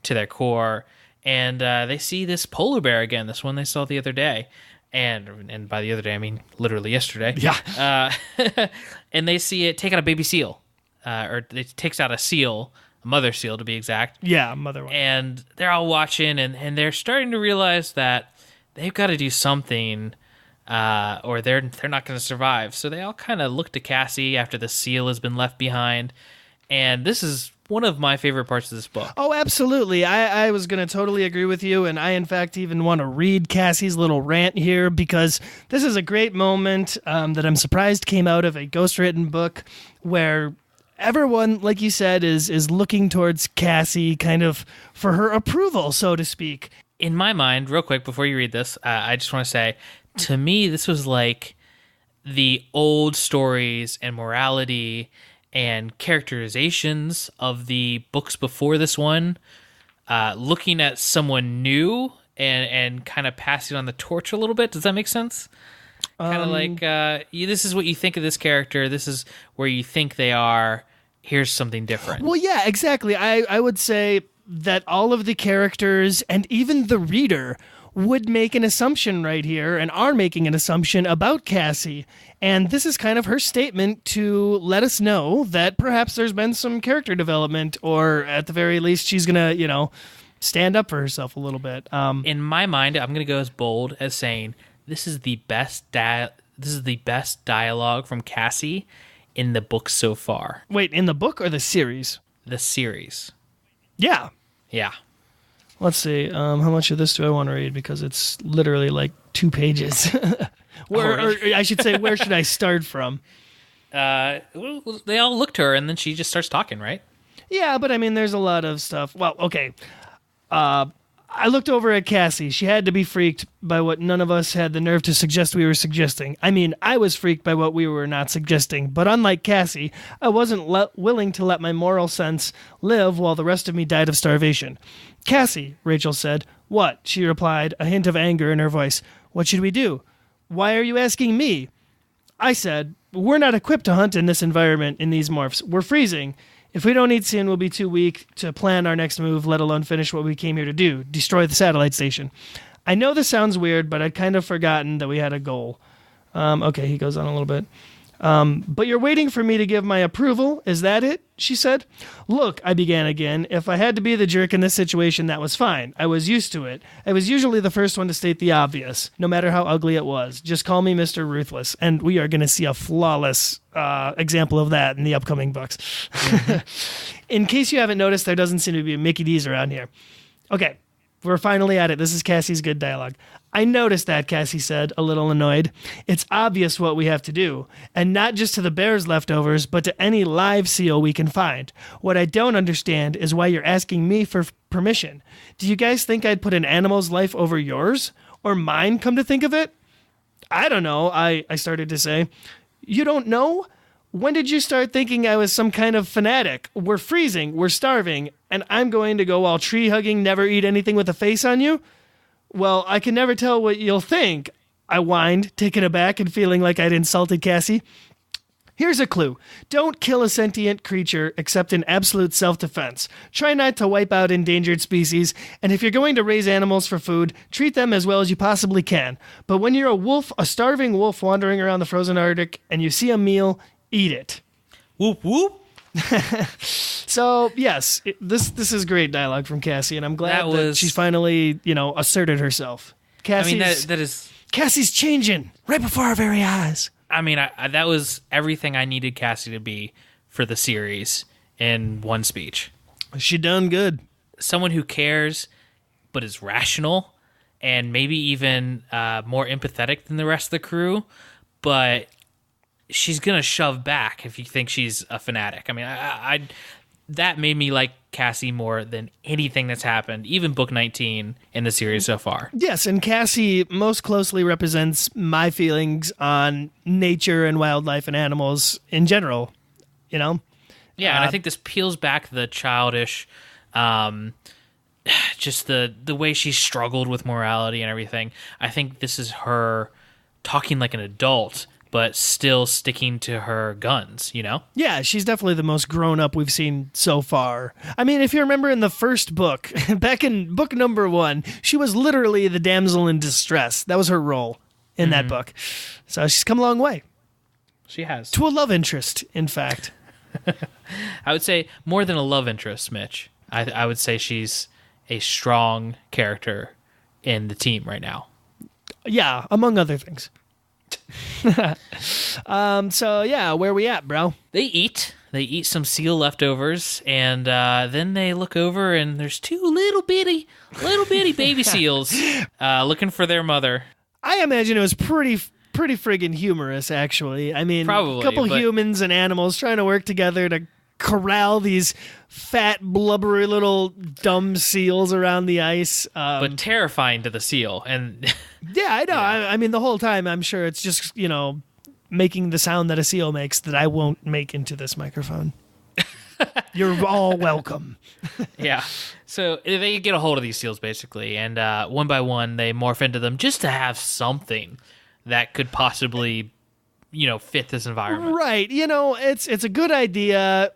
to their core. And they see this polar bear again, this one they saw the other day. And by the other day, I mean literally yesterday. Yeah. And they see it take out a baby seal. Or it takes out a seal, a mother seal to be exact. Yeah, mother one. And they're all watching, and they're starting to realize that they've got to do something, or they're not going to survive. So they all kind of look to Cassie after the seal has been left behind. And this is one of my favorite parts of this book. Oh, absolutely. I was going to totally agree with you, and I, in fact, even want to read Cassie's little rant here, because this is a great moment that I'm surprised came out of a ghostwritten book where everyone, like you said, is looking towards Cassie kind of for her approval, so to speak. In my mind, real quick, before you read this, I just want to say, to me, this was like the old stories and morality and characterizations of the books before this one, looking at someone new and kind of passing on the torch a little bit. Does that make sense? Kind of like, this is what you think of this character. This is where you think they are. Here's something different. Well, yeah, exactly. I would say that all of the characters and even the reader would make an assumption right here and are making an assumption about Cassie. And this is kind of her statement to let us know that perhaps there's been some character development, or at the very least, she's going to, stand up for herself a little bit. In my mind, I'm going to go as bold as saying this is the best dialogue from Cassie in the book so far. Wait, in the book or the series? The series. Yeah. Yeah. Let's see. How much of this do I want to read? Because it's literally like 2 pages. Or I should say, where should I start from? Well, they all look to her, and then she just starts talking, right? Yeah, but I mean, there's a lot of stuff. Well, okay. I looked over at Cassie. She had to be freaked by what none of us had the nerve to suggest we were suggesting. I mean, I was freaked by what we were not suggesting, but unlike Cassie, I wasn't willing to let my moral sense live while the rest of me died of starvation. Cassie, Rachel said. What? She replied, a hint of anger in her voice. What should we do? Why are you asking me? I said, we're not equipped to hunt in this environment in these morphs. We're freezing. If we don't eat soon, we'll be too weak to plan our next move, let alone finish what we came here to do, destroy the satellite station. I know this sounds weird, but I'd kind of forgotten that we had a goal. Okay, he goes on a little bit. But you're waiting for me to give my approval? Is that it? She said. Look, I began again. If I had to be the jerk in this situation, that was fine. I was used to it. I was usually the first one to state the obvious, no matter how ugly it was. Just call me Mr. Ruthless, and we are going to see a flawless example of that in the upcoming books. Mm-hmm. In case you haven't noticed, there doesn't seem to be a Mickey D's around here. Okay, we're finally at it. This is Cassie's good dialogue. I noticed that, Cassie said, a little annoyed. It's obvious what we have to do, and not just to the bear's leftovers, but to any live seal we can find. What I don't understand is why you're asking me for permission. Do you guys think I'd put an animal's life over yours? Or mine, come to think of it? I don't know, I started to say. You don't know? When did you start thinking I was some kind of fanatic? We're freezing, we're starving, and I'm going to go all tree-hugging, never eat anything with a face on you? Well, I can never tell what you'll think, I whined, taken aback and feeling like I'd insulted Cassie. Here's a clue. Don't kill a sentient creature except in absolute self-defense. Try not to wipe out endangered species, and if you're going to raise animals for food, treat them as well as you possibly can. But when you're a starving wolf wandering around the frozen Arctic, and you see a meal, eat it. Whoop, whoop. So yes, this is great dialogue from Cassie, and I'm glad that she's finally asserted herself. Cassie's changing right before our very eyes. I mean, that was everything I needed Cassie to be for the series in one speech. She done good. Someone who cares, but is rational, and maybe even more empathetic than the rest of the crew, but she's gonna shove back if you think she's a fanatic. I mean, I that made me like Cassie more than anything that's happened, even book 19 in the series so far. Yes, and Cassie most closely represents my feelings on nature and wildlife and animals in general. Yeah, and I think this peels back the childish, just the way she struggled with morality and everything. I think this is her talking like an adult, but still sticking to her guns, Yeah, she's definitely the most grown up we've seen so far. I mean, if you remember in the first book, back in book number 1, she was literally the damsel in distress. That was her role in that book. So she's come a long way. She has. To a love interest, in fact. I would say more than a love interest, Mitch. I would say she's a strong character in the team right now. Yeah, among other things. So yeah, where we at, bro? They eat some seal leftovers, and then they look over and there's 2 little bitty baby seals looking for their mother. I imagine it was pretty friggin' humorous, actually. I mean, probably, a couple humans and animals trying to work together to corral these fat, blubbery little dumb seals around the ice. But terrifying to the seal. And yeah, I know. Yeah. I mean, the whole time, I'm sure it's just, making the sound that a seal makes that I won't make into this microphone. You're all welcome. Yeah. So they get a hold of these seals, basically, and one by one, they morph into them just to have something that could possibly, fit this environment. Right. It's a good idea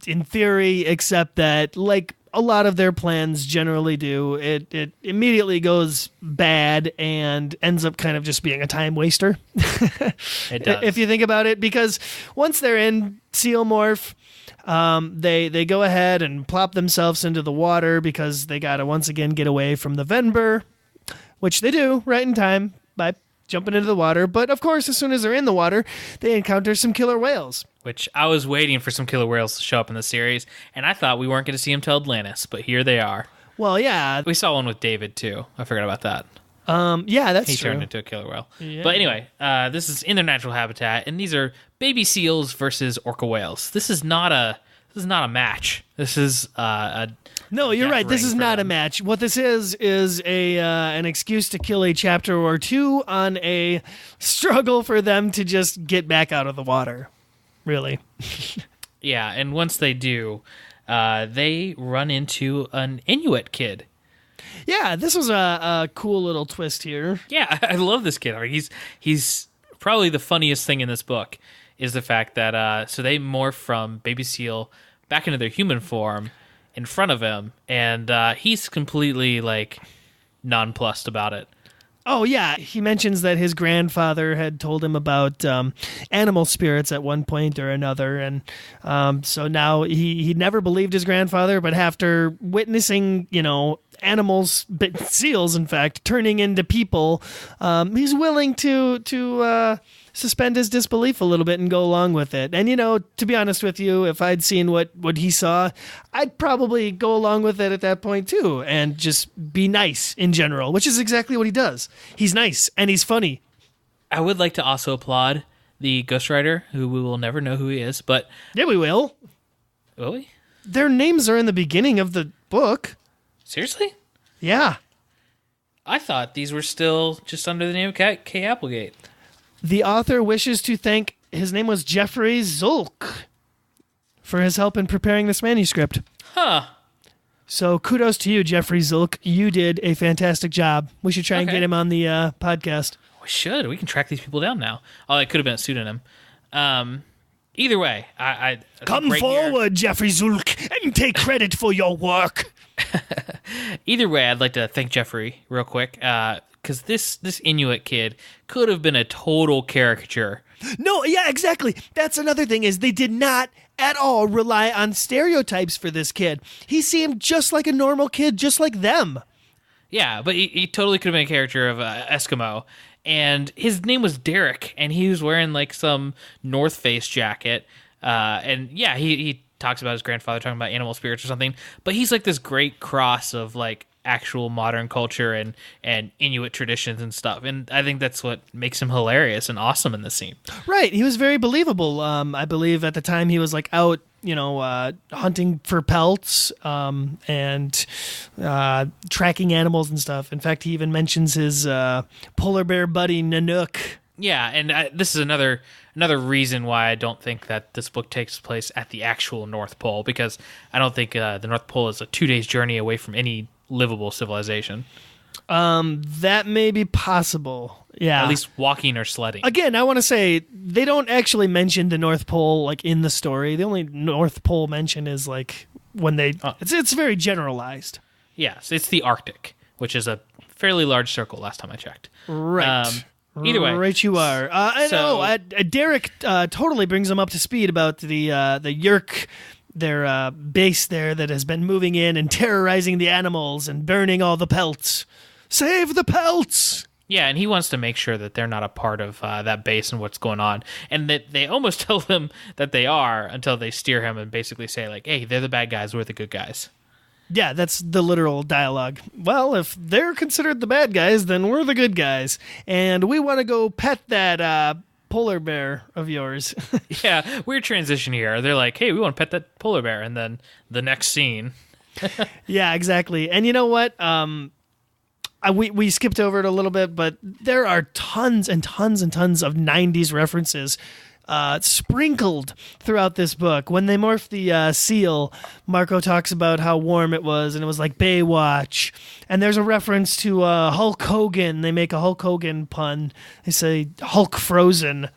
in theory, except that, like a lot of their plans generally do. It immediately goes bad and ends up kind of just being a time waster. It does. If you think about it, because once they're in Seal Morph, they go ahead and plop themselves into the water because they got to once again get away from the Venber, which they do right in time by jumping into the water. But of course, as soon as they're in the water, they encounter some killer whales. Which I was waiting for some killer whales to show up in the series, and I thought we weren't going to see them till Atlantis, but here they are. Well, yeah. We saw one with David, too. I forgot about that. Yeah, that's He true. turned into a killer whale. Yeah. But anyway, this is in their natural habitat, and these are baby seals versus orca whales. This is not a match. This is No, you're death right. This ring is for not a them. match. What this is an excuse to kill a chapter or two on a struggle for them to just get back out of the water. Really. Yeah, and once they do, they run into an Inuit kid. Yeah, this was a cool little twist here. Yeah, I love this kid. I mean, he's probably the funniest thing in this book is the fact that so they morph from baby seal back into their human form in front of him, and he's completely like nonplussed about it. Oh, yeah. He mentions that his grandfather had told him about animal spirits at one point or another. And so now he never believed his grandfather, but after witnessing, animals, seals, in fact, turning into people, he's willing to suspend his disbelief a little bit and go along with it. And, to be honest with you, if I'd seen what he saw, I'd probably go along with it at that point too and just be nice in general, which is exactly what he does. He's nice and he's funny. I would like to also applaud the ghostwriter, who we will never know who he is, but... Yeah, we will. Will we? Their names are in the beginning of the book. Seriously? Yeah. I thought these were still just under the name of K. Applegate. The author wishes to thank, his name was Jeffrey Zulk, for his help in preparing this manuscript. Huh. So kudos to you, Jeffrey Zulk. You did a fantastic job. We should try and get him on the podcast. We should. We can track these people down now. Oh, it could have been a pseudonym. Either way, I Come forward, Jeffrey Zulk, and take credit for your work. Either way, I'd like to thank Jeffrey real quick, because this Inuit kid could have been a total caricature. No, yeah, exactly. That's another thing, is they did not at all rely on stereotypes for this kid. He seemed just like a normal kid, just like them. Yeah, but he totally could have been a character of Eskimo. And his name was Derek, and he was wearing like some North Face jacket. And yeah, he talks about his grandfather talking about animal spirits or something. But he's like this great cross of like actual modern culture and Inuit traditions and stuff. And I think that's what makes him hilarious and awesome in this scene. Right. He was very believable. I believe at the time he was like out, hunting for pelts and tracking animals and stuff. In fact, he even mentions his polar bear buddy Nanook. Yeah, and this is another reason why I don't think that this book takes place at the actual North Pole, because I don't think the North Pole is a 2 days journey away from any livable civilization. That may be possible. Yeah. At least walking or sledding. Again, I want to say they don't actually mention the North Pole like in the story. The only North Pole mention is like when they it's very generalized. Yes, it's the Arctic, which is a fairly large circle last time I checked. Right. Either way. Right you are. I know. Derek totally brings them up to speed about the Yerk, their base there that has been moving in and terrorizing the animals and burning all the pelts. Save the pelts! Yeah, and he wants to make sure that they're not a part of that base and what's going on. And that they almost tell him that they are until they steer him and basically say, like, hey, they're the bad guys, we're the good guys. Yeah, that's the literal dialogue. Well, if they're considered the bad guys, then we're the good guys. And we want to go pet that polar bear of yours. Yeah, weird transition here. They're like, hey, we want to pet that polar bear. And then the next scene. Yeah, exactly. And you know what? We skipped over it a little bit, but there are tons and tons and tons of 90s references sprinkled throughout this book. When they morph the seal, Marco talks about how warm it was, and it was like Baywatch. And there's a reference to Hulk Hogan. They make a Hulk Hogan pun. They say Hulk Frozen.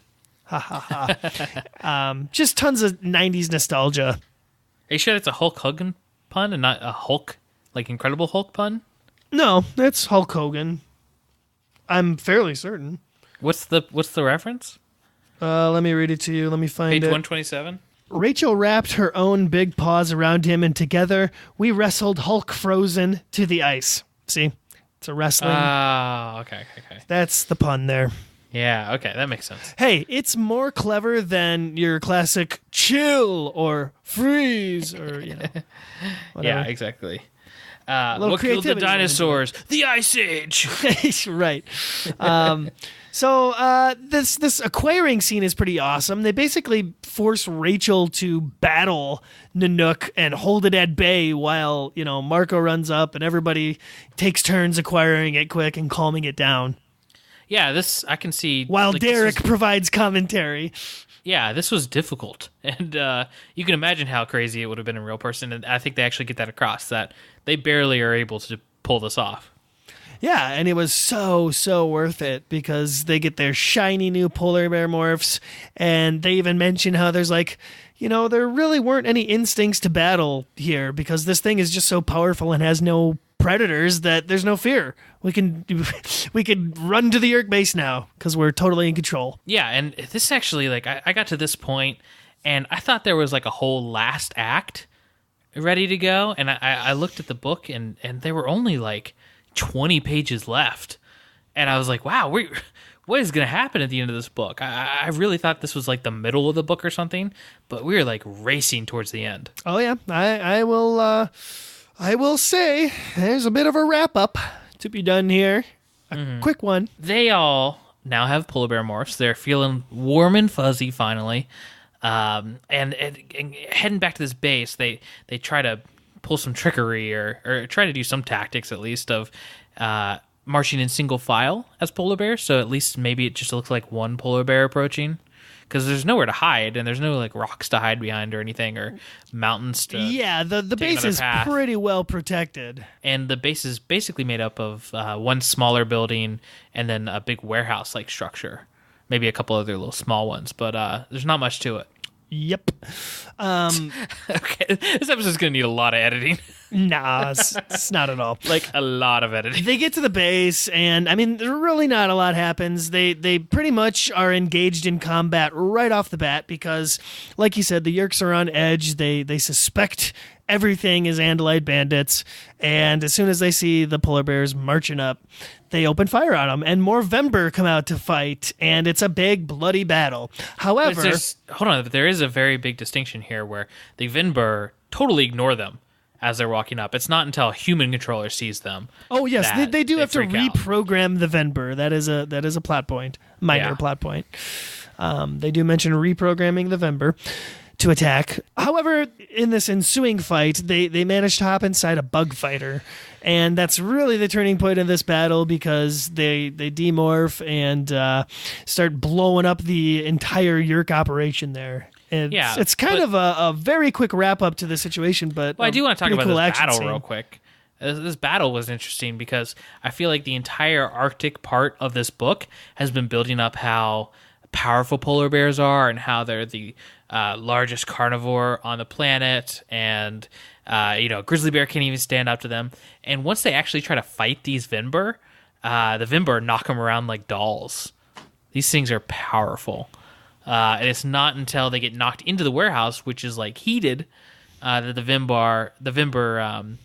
Ha ha ha. Just tons of 90s nostalgia. Are you sure it's a Hulk Hogan pun and not a Hulk, like Incredible Hulk pun? No, it's Hulk Hogan. I'm fairly certain. What's the reference? Let me read it to you. Let me find Page it. 127. Rachel wrapped her own big paws around him, and together we wrestled Hulk frozen to the ice. See? It's a wrestling. Okay. That's the pun there. Yeah, okay, that makes sense. Hey, it's more clever than your classic chill or freeze or, whatever. Yeah, exactly. Little What killed the creativity dinosaurs? The Ice Age! Right. So this acquiring scene is pretty awesome. They basically force Rachel to battle Nanook and hold it at bay while, Marco runs up and everybody takes turns acquiring it quick and calming it down. Yeah, this I can see. While Derek provides commentary. Yeah, this was difficult. And you can imagine how crazy it would have been in real person. And I think they actually get that across, that they barely are able to pull this off. Yeah, and it was so worth it because they get their shiny new polar bear morphs, and they even mention how there's there really weren't any instincts to battle here because this thing is just so powerful and has no predators that there's no fear. We can run to the Yerk base now because we're totally in control. Yeah, and this actually, I got to this point, and I thought there was a whole last act ready to go, and I looked at the book, and there were only 20 pages left, and I was like, wow, what is going to happen at the end of this book? I really thought this was the middle of the book or something, but we were racing towards the end. Oh yeah, I will say there's a bit of a wrap up to be done here. A quick one. They all now have polar bear morphs. They're feeling warm and fuzzy finally. And heading back to this base, they try to pull some trickery or try to do some tactics at least of marching in single file as polar bears. So at least maybe it just looks like one polar bear approaching. Because there's nowhere to hide, and there's no rocks to hide behind or anything, or mountains to. Yeah, the base is pretty well protected. And the base is basically made up of one smaller building and then a big warehouse-like structure. Maybe a couple other little small ones, but there's not much to it. Yep. Okay, this episode's going to need a lot of editing. Nah, it's not at all. A lot of editing. They get to the base, and really not a lot happens. They pretty much are engaged in combat right off the bat because, like you said, the Yerks are on edge. They suspect everything is Andalite bandits, and as soon as they see the polar bears marching up, they open fire on them, and more Vember come out to fight, and it's a big, bloody battle. However... Hold on, there is a very big distinction here where the Vember totally ignore them as they're walking up. It's not until a human controller sees them. Oh, yes, they do have to freak out. reprogram the Vember. That is a plot point, minor plot point. They do mention reprogramming the Vember to attack. However, in this ensuing fight, they managed to hop inside a bug fighter, and that's really the turning point of this battle because they demorph and start blowing up the entire Yerk operation there. It's kind of a very quick wrap up to the situation, but I do want to talk about cool this battle scene. real quick. This battle was interesting because I feel like the entire Arctic part of this book has been building up how powerful polar bears are and how they're the largest carnivore on the planet, and grizzly bear can't even stand up to them. And once they actually try to fight these Vember, the Vember knock them around like dolls. These things are powerful. And it's not until they get knocked into the warehouse, which is heated, that the Vember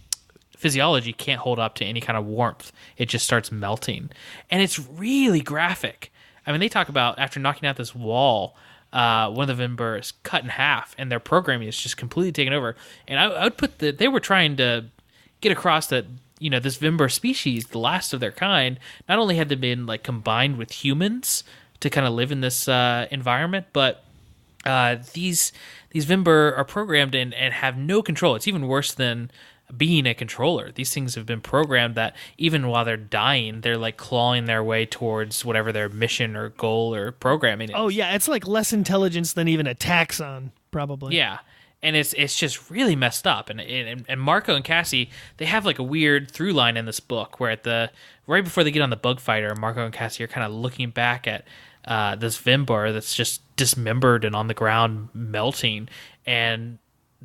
physiology can't hold up to any kind of warmth. It just starts melting, and it's really graphic. I mean, they talk about after knocking out this wall, one of the Vember is cut in half, and their programming is just completely taken over. And I would put that they were trying to get across that this Vember species, the last of their kind, not only had they been combined with humans to kind of live in this environment, but these Vember are programmed and have no control. It's even worse than being a controller. These things have been programmed that even while they're dying, they're clawing their way towards whatever their mission or goal or programming is. Oh yeah, it's less intelligence than even a taxon, probably. Yeah. And it's just really messed up. And Marco and Cassie, they have a weird through line in this book where right before they get on the bug fighter, Marco and Cassie are kind of looking back at this Vember that's just dismembered and on the ground melting. And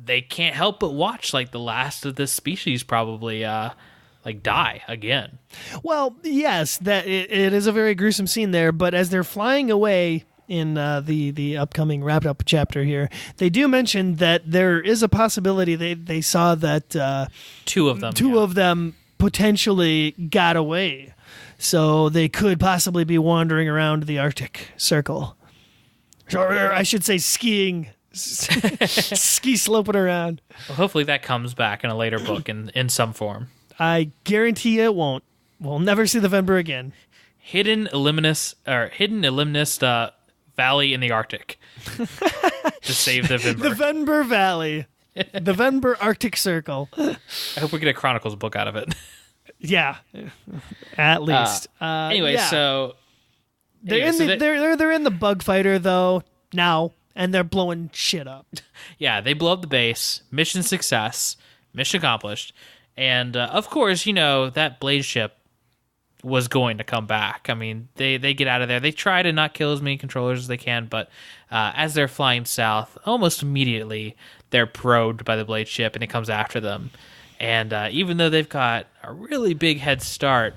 they can't help but watch like the last of this species probably like die again. Well, yes, that it is a very gruesome scene there, but as they're flying away in the upcoming wrap-up chapter here, they do mention that there is a possibility they saw that two of them potentially got away. So they could possibly be wandering around the Arctic Circle. Or I should say skiing. Ski sloping around. Well, hopefully that comes back in a later book in some form. I guarantee it won't. We'll never see the Vember again. Hidden Illuminist Valley in the Arctic. To save the Vember. The Vember Valley. The Vember Arctic Circle. I hope we get a Chronicles book out of it. Yeah. At least. Anyway, yeah. so they're in the bug fighter though now, and they're blowing shit up. Yeah, they blow up the base. Mission success. Mission accomplished. And of course, that blade ship was going to come back. I mean, they get out of there. They try to not kill as many controllers as they can, but as they're flying south, almost immediately they're probed by the blade ship, and it comes after them. And even though they've got a really big head start,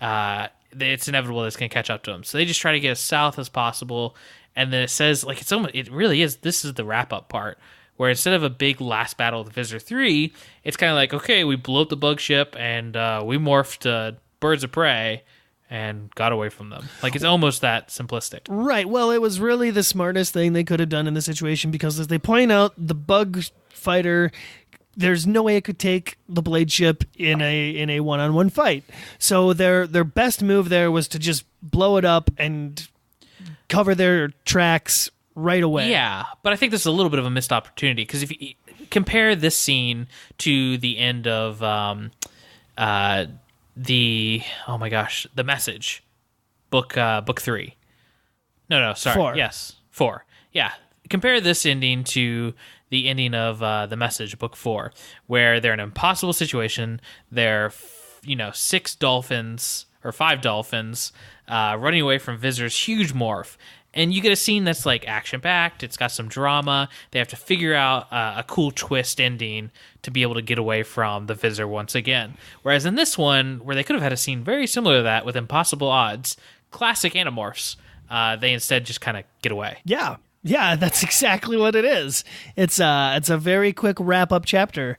it's inevitable that it's going to catch up to them. So they just try to get as south as possible. And then it says, like, it really is, this is the wrap-up part, where instead of a big last battle with Visitor 3, it's kind of like, okay, we blew up the bug ship, and we morphed birds of prey and got away from them. Like, it's almost that simplistic. Right. Well, it was really the smartest thing they could have done in the situation, because as they point out, the bug fighter, there's no way it could take the blade ship in a one-on-one fight. So their best move there was to just blow it up and cover their tracks right away. Yeah, but I think this is a little bit of a missed opportunity, because if you compare this scene to the end of The Message, book 3. No, sorry. 4. Yes, 4. Yeah, compare this ending to the ending of The Message, book 4, where they're in an impossible situation. They're 6 dolphins or 5 dolphins running away from Visitor's huge morph. And you get a scene that's like action-packed. It's got some drama. They have to figure out a cool twist ending to be able to get away from the Visitor once again. Whereas in this one, where they could have had a scene very similar to that with impossible odds, classic Animorphs, they instead just kind of get away. Yeah, that's exactly what it is. It's a very quick wrap-up chapter.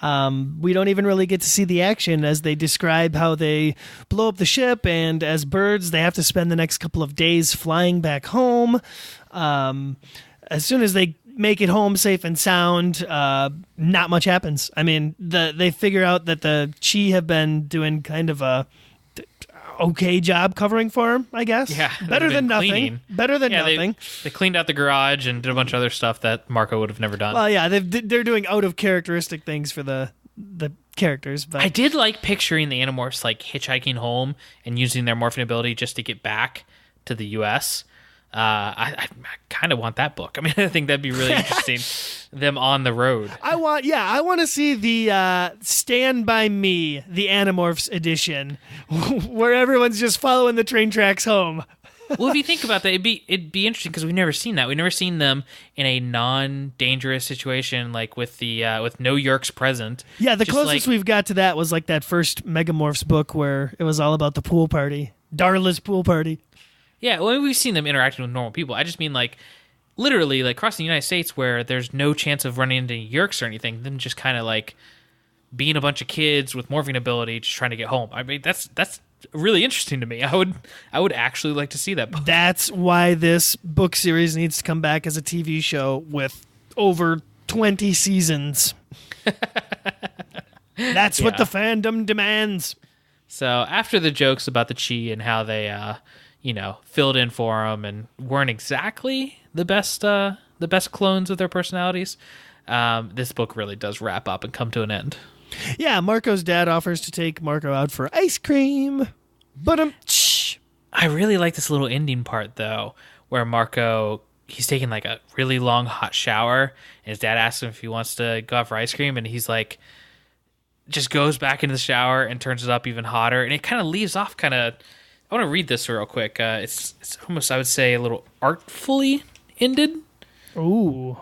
We don't even really get to see the action as they describe how they blow up the ship, and as birds, they have to spend the next couple of days flying back home. As soon as they make it home safe and sound, not much happens. I mean, they figure out that the Chi have been doing kind of a okay job covering for him, I guess. Yeah, better than nothing. Cleaning. Better than nothing. They cleaned out the garage and did a bunch of other stuff that Marco would have never done. Well, yeah, they're doing out of characteristic things for the characters. But I did like picturing the Animorphs like hitchhiking home and using their morphing ability just to get back to the U.S. I kind of want that book. I mean, I think that'd be really interesting. Them on the road. I want to see the Stand By Me, the Animorphs edition, where everyone's just following the train tracks home. Well, if you think about that, it'd be interesting, because we've never seen that. We've never seen them in a non-dangerous situation, like with no Yerks present. Yeah, the closest we've got to that was like that first Megamorphs book where it was all about the pool party, Darla's pool party. Yeah, well, we've seen them interacting with normal people. I just mean, like, literally, like, across the United States where there's no chance of running into Yerks or anything, them just kind of, like, being a bunch of kids with morphing ability just trying to get home. I mean, that's really interesting to me. I would actually like to see that book. That's why this book series needs to come back as a TV show with over 20 seasons. That's what the fandom demands. So, after the jokes about the Chi and how they... filled in for them and weren't exactly the best clones of their personalities. This book really does wrap up and come to an end. Yeah, Marco's dad offers to take Marco out for ice cream. But I really like this little ending part, though, where Marco, he's taking like a really long hot shower, and his dad asks him if he wants to go out for ice cream, and he's like, just goes back into the shower and turns it up even hotter, and it kind of leaves off kind of... I want to read this real quick. It's almost, I would say, a little artfully ended. Ooh,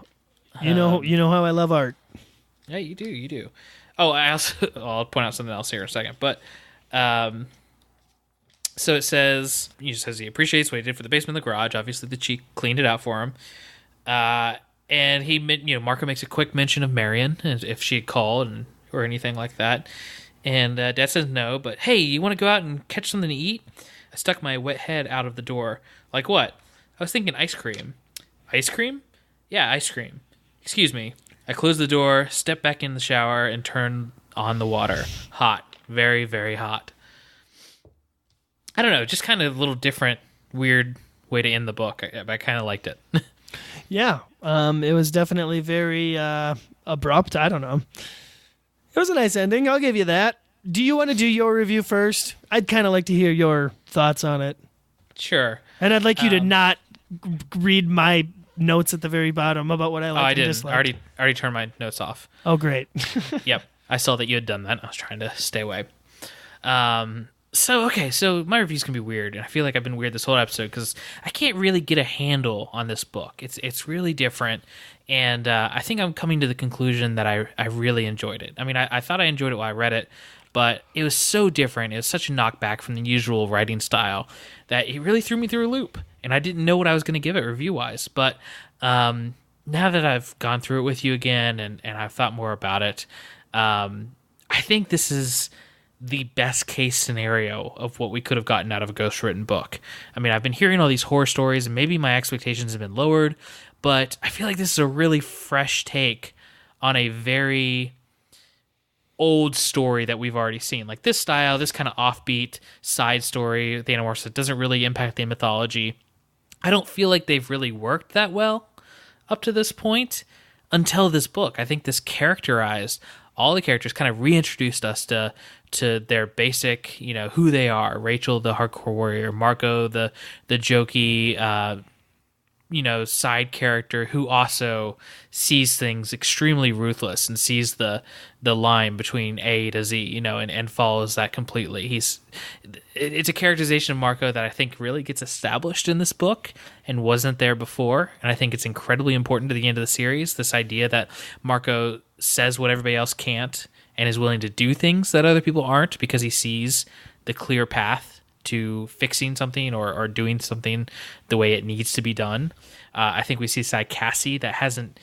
you know how I love art. Yeah, you do. You do. Oh, I also I'll point out something else here in a second. But so it says he appreciates what he did for the basement and the garage. Obviously, the chick cleaned it out for him. And he, Marco makes a quick mention of Marion if she had called or anything like that. And Dad says no, but hey, you want to go out and catch something to eat? I stuck my wet head out of the door. Like what? I was thinking ice cream. Ice cream? Yeah, ice cream. Excuse me. I closed the door, stepped back in the shower, and turned on the water. Hot. Very, very hot. I don't know, just kind of a little different, weird way to end the book. I kind of liked it. Yeah, it was definitely very abrupt. I don't know. It was a nice ending. I'll give you that. Do you want to do your review first? I'd kind of like to hear your thoughts on it. Sure. And I'd like you to not read my notes at the very bottom about what I liked and I disliked. I already turned my notes off. Oh, great. Yep. I saw that you had done that. I was trying to stay away. So my review's gonna be weird, and I feel like I've been weird this whole episode because I can't really get a handle on this book. It's really different, and I think I'm coming to the conclusion that I really enjoyed it. I mean, I thought I enjoyed it while I read it, but it was so different. It was such a knockback from the usual writing style that it really threw me through a loop, and I didn't know what I was going to give it review-wise. But now that I've gone through it with you again and I've thought more about it, I think this is the best case scenario of what we could have gotten out of a ghost-written book. I mean, I've been hearing all these horror stories, and maybe my expectations have been lowered, but I feel like this is a really fresh take on a very old story that we've already seen. Like this style, this kind of offbeat side story, the Animorphs, that doesn't really impact the mythology. I don't feel like they've really worked that well up to this point until this book. I think this characterized all the characters, kind of reintroduced us to their basic, who they are. Rachel, the hardcore warrior, Marco, the jokey, side character who also sees things extremely ruthless and sees the line between A to Z, and follows that completely. It's a characterization of Marco that I think really gets established in this book and wasn't there before. And I think it's incredibly important to the end of the series, this idea that Marco says what everybody else can't and is willing to do things that other people aren't because he sees the clear path to fixing something or doing something the way it needs to be done. I think we see side Cassie that hasn't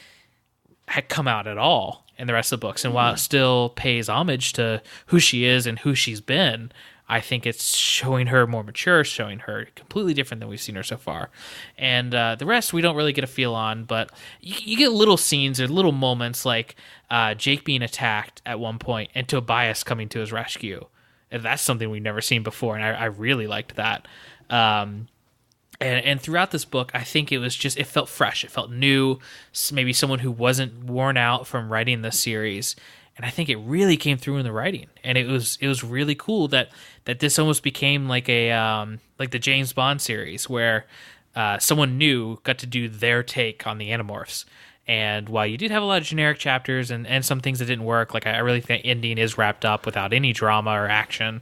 had come out at all in the rest of the books. And while it still pays homage to who she is and who she's been, I think it's showing her more mature, showing her completely different than we've seen her so far. And the rest we don't really get a feel on, but you get little scenes or little moments like Jake being attacked at one point and Tobias coming to his rescue. And that's something we've never seen before, and I really liked that. And throughout this book, I think it felt fresh. It felt new, maybe someone who wasn't worn out from writing this series. And I think it really came through in the writing. And it was really cool that this almost became like like the James Bond series where someone new got to do their take on the Animorphs. And while you did have a lot of generic chapters and some things that didn't work, like I really think the ending is wrapped up without any drama or action.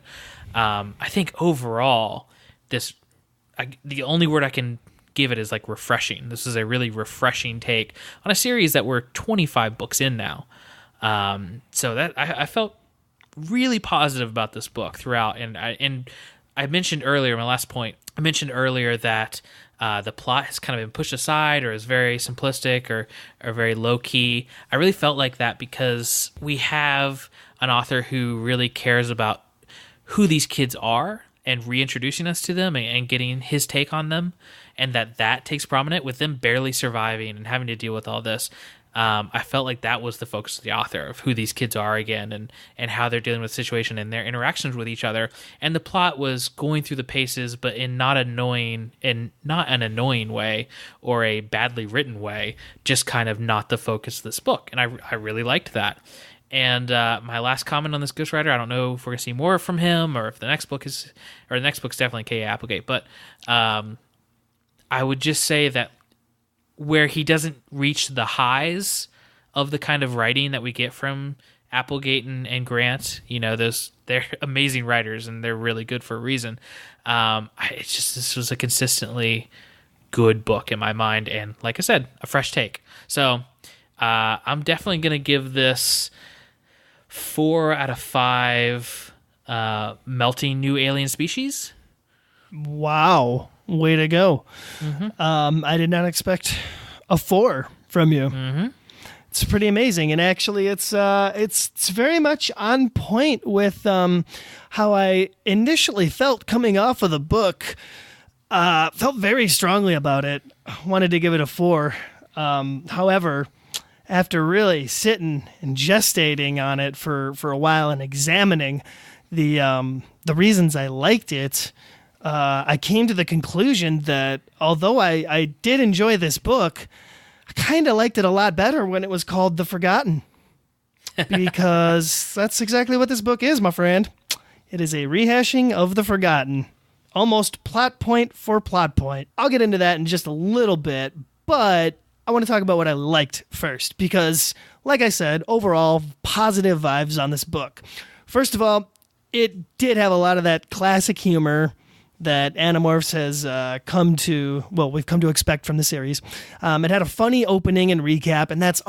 I think overall, the only word I can give it is like refreshing. This is a really refreshing take on a series that we're 25 books in now. So that I felt really positive about this book throughout. And I mentioned earlier, my last point, that the plot has kind of been pushed aside or is very simplistic or very low key. I really felt like that because we have an author who really cares about who these kids are and reintroducing us to them and getting his take on them, and that takes prominent with them barely surviving and having to deal with all this. I felt like that was the focus of the author, of who these kids are again and how they're dealing with the situation and their interactions with each other. And the plot was going through the paces, but in not an annoying way or a badly written way, just kind of not the focus of this book. And I really liked that. And my last comment on this ghostwriter, I don't know if we're going to see more from him or if the next book's definitely K.A. Applegate, but I would just say that where he doesn't reach the highs of the kind of writing that we get from Applegate and Grant, they're amazing writers and they're really good for a reason. This was a consistently good book in my mind, and like I said, a fresh take. So I'm definitely going to give this 4 out of 5 melting new alien species. Wow. Way to go. I did not expect a 4 from you. It's pretty amazing. And actually, it's very much on point with how I initially felt coming off of the book. Felt very strongly about it. Wanted to give it a 4. However, after really sitting and gestating on it for a while and examining the reasons I liked it, I came to the conclusion that although I did enjoy this book, I kind of liked it a lot better when it was called The Forgotten. Because that's exactly what this book is, my friend. It is a rehashing of The Forgotten. Almost plot point for plot point. I'll get into that in just a little bit, but I want to talk about what I liked first, because, like I said, overall, positive vibes on this book. First of all, it did have a lot of that classic humor that Animorphs has we've come to expect from the series. It had a funny opening and recap, and that's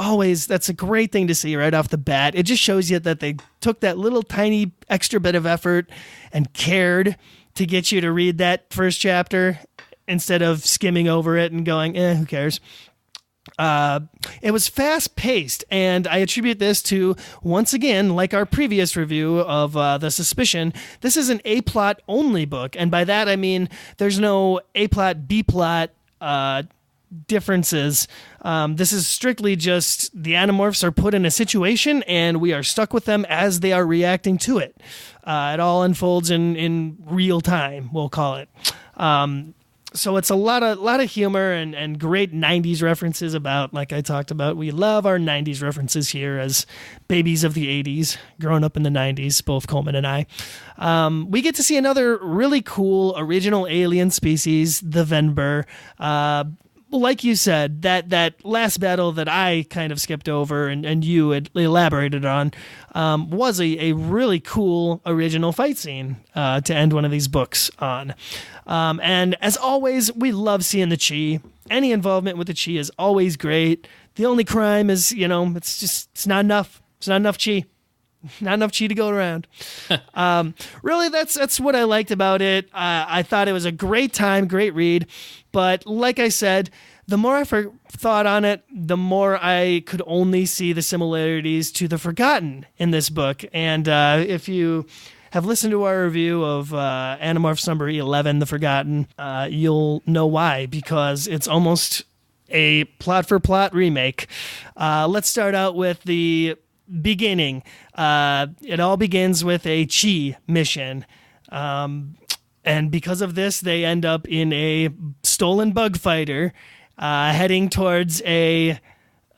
a great thing to see right off the bat. It just shows you that they took that little tiny extra bit of effort and cared to get you to read that first chapter instead of skimming over it and going, who cares? It was fast-paced, and I attribute this to, once again, like our previous review of The Suspicion, this is an A-plot only book, and by that I mean there's no A-plot, B-plot differences. This is strictly just the Animorphs are put in a situation, and we are stuck with them as they are reacting to it. It all unfolds in real time, we'll call it. So it's a lot of humor and great 90s references about, like I talked about, we love our 90s references here as babies of the 80s, growing up in the 90s, both Coleman and I. We get to see another really cool original alien species, the Venber. Like you said, that last battle that I kind of skipped over and you had elaborated on was a really cool original fight scene to end one of these books on. And as always, we love seeing the Chi. Any involvement with the Chi is always great. The only crime is, it's not enough. It's not enough Chi. Not enough Chi to go around. Really, that's what I liked about it. I thought it was a great time, great read. But like I said, the more I thought on it, the more I could only see the similarities to The Forgotten in this book. And if you have listened to our review of Animorphs number 11, The Forgotten, you'll know why, because it's almost a plot-for-plot remake. Let's start out with the beginning. It all begins with a Chi mission. And because of this, they end up in a stolen bug fighter heading towards a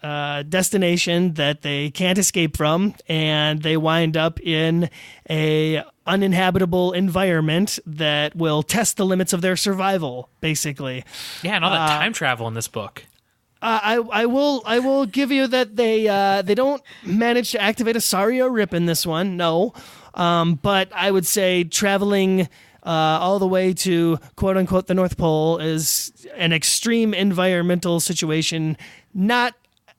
destination that they can't escape from, and they wind up in a uninhabitable environment that will test the limits of their survival, basically. Yeah, and all that time travel in this book. I will give you that they don't manage to activate a Sario Rip in this one, no. But I would say traveling all the way to quote unquote the North Pole is an extreme environmental situation, not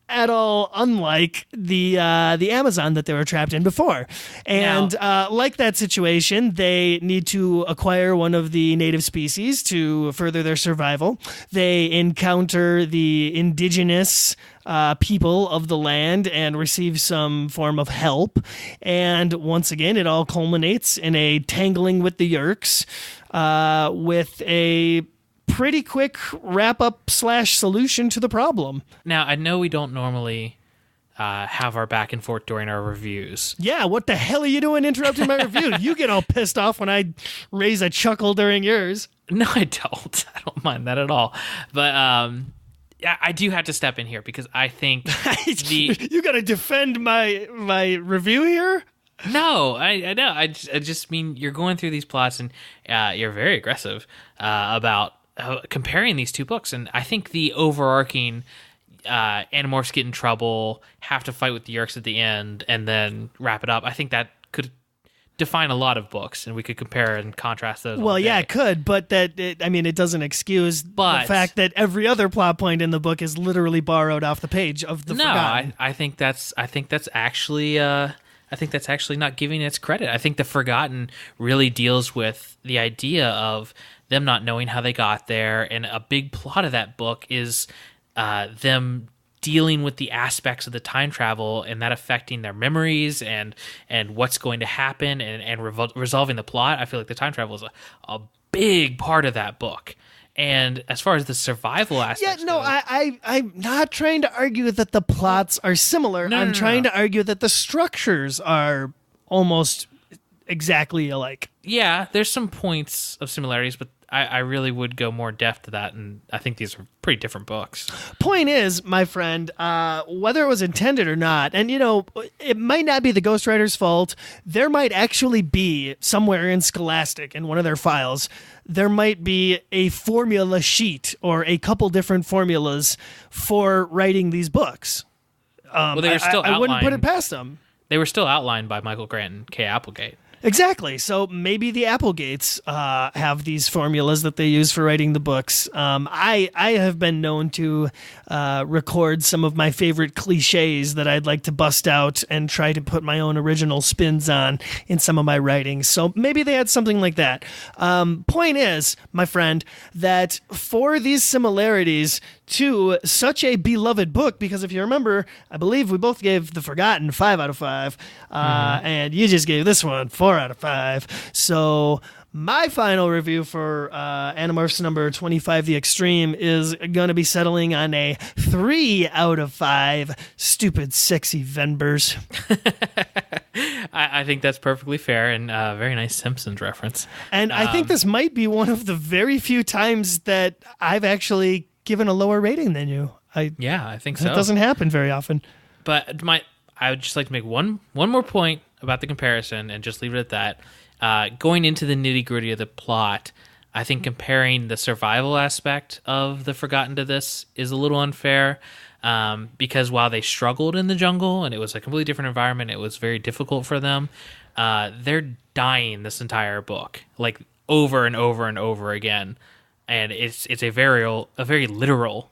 at all unlike the Amazon that they were trapped in before. And like that situation, they need to acquire one of the native species to further their survival. They encounter the indigenous people of the land and receive some form of help. And once again, it all culminates in a tangling with the Yeerks with a pretty quick wrap-up / solution to the problem. Now, I know we don't normally have our back and forth during our reviews. Yeah, what the hell are you doing interrupting my review? You get all pissed off when I raise a chuckle during yours. No, I don't. I don't mind that at all. But yeah, I do have to step in here because I think you got to defend my review here? No, I know. I just mean you're going through these plots and you're very aggressive about comparing these two books, and I think the overarching Animorphs get in trouble, have to fight with the Yeerks at the end, and then wrap it up. I think that could define a lot of books, and we could compare and contrast those. Well, all yeah, day. it could, but it doesn't excuse the fact that every other plot point in the book is literally borrowed off the page of the Forgotten. I think that's actually not giving its credit. I think the Forgotten really deals with the idea of them not knowing how they got there, and a big plot of that book is them dealing with the aspects of the time travel and that affecting their memories and what's going to happen and resolving the plot. I feel like the time travel is a big part of that book. And as far as the survival aspect, I'm not trying to argue that the plots are similar. I'm trying to argue that the structures are almost exactly alike. Yeah, there's some points of similarities, but I really would go more depth to that, and I think these are pretty different books. Point is, my friend, whether it was intended or not, and it might not be the ghostwriter's fault. There might actually be somewhere in Scholastic, in one of their files, there might be a formula sheet or a couple different formulas for writing these books. Well, they were still I wouldn't put it outlined. past them. They were still outlined by Michael Grant and Kay Applegate. Exactly. So maybe the Applegates have these formulas that they use for writing the books. I have been known to record some of my favorite cliches that I'd like to bust out and try to put my own original spins on in some of my writings. So maybe they had something like that. Point is, my friend, that for these similarities to such a beloved book, because if you remember, I believe we both gave The Forgotten 5 out of 5, and you just gave this one 4 out of 5. So my final review for Animorphs number 25, The Extreme, is going to be settling on a 3 out of 5. Stupid, sexy Venbers. I think that's perfectly fair, and a very nice Simpsons reference. And I think this might be one of the very few times that I've actually given a lower rating than you. I think so. That doesn't happen very often. But I would just like to make one more point about the comparison and just leave it at that. Going into the nitty-gritty of the plot, I think comparing the survival aspect of The Forgotten to this is a little unfair, because while they struggled in the jungle and it was a completely different environment, it was very difficult for them, they're dying this entire book, like over and over and over again. And it's a very literal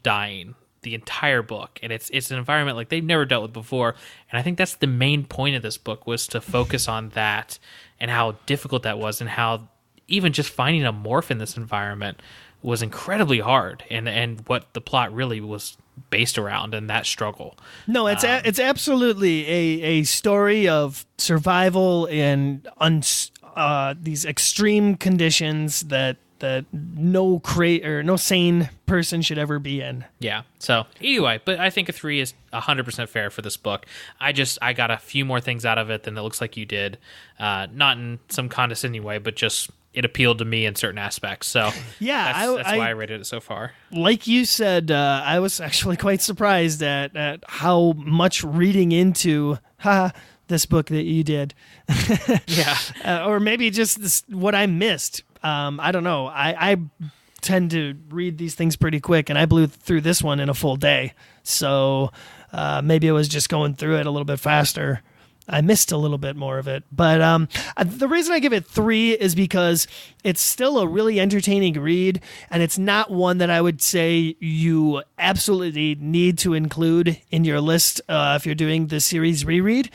dying the entire book, and it's an environment like they've never dealt with before. And I think that's the main point of this book, was to focus on that and how difficult that was, and how even just finding a morph in this environment was incredibly hard, and what the plot really was based around, and that struggle. No, it's absolutely a story of survival in these extreme conditions that no sane person should ever be in. Yeah. So anyway, but I think a 3 is 100% fair for this book. I got a few more things out of it than it looks like you did. Not in some condescending way, but just it appealed to me in certain aspects. So yeah, that's why I rated it so far. Like you said, I was actually quite surprised at how much reading into this book that you did. Yeah. Or maybe just what I missed. I don't know. I tend to read these things pretty quick, and I blew through this one in a full day. So maybe I was just going through it a little bit faster. I missed a little bit more of it. But the reason I give it 3 is because it's still a really entertaining read, and it's not one that I would say you absolutely need to include in your list if you're doing the series reread.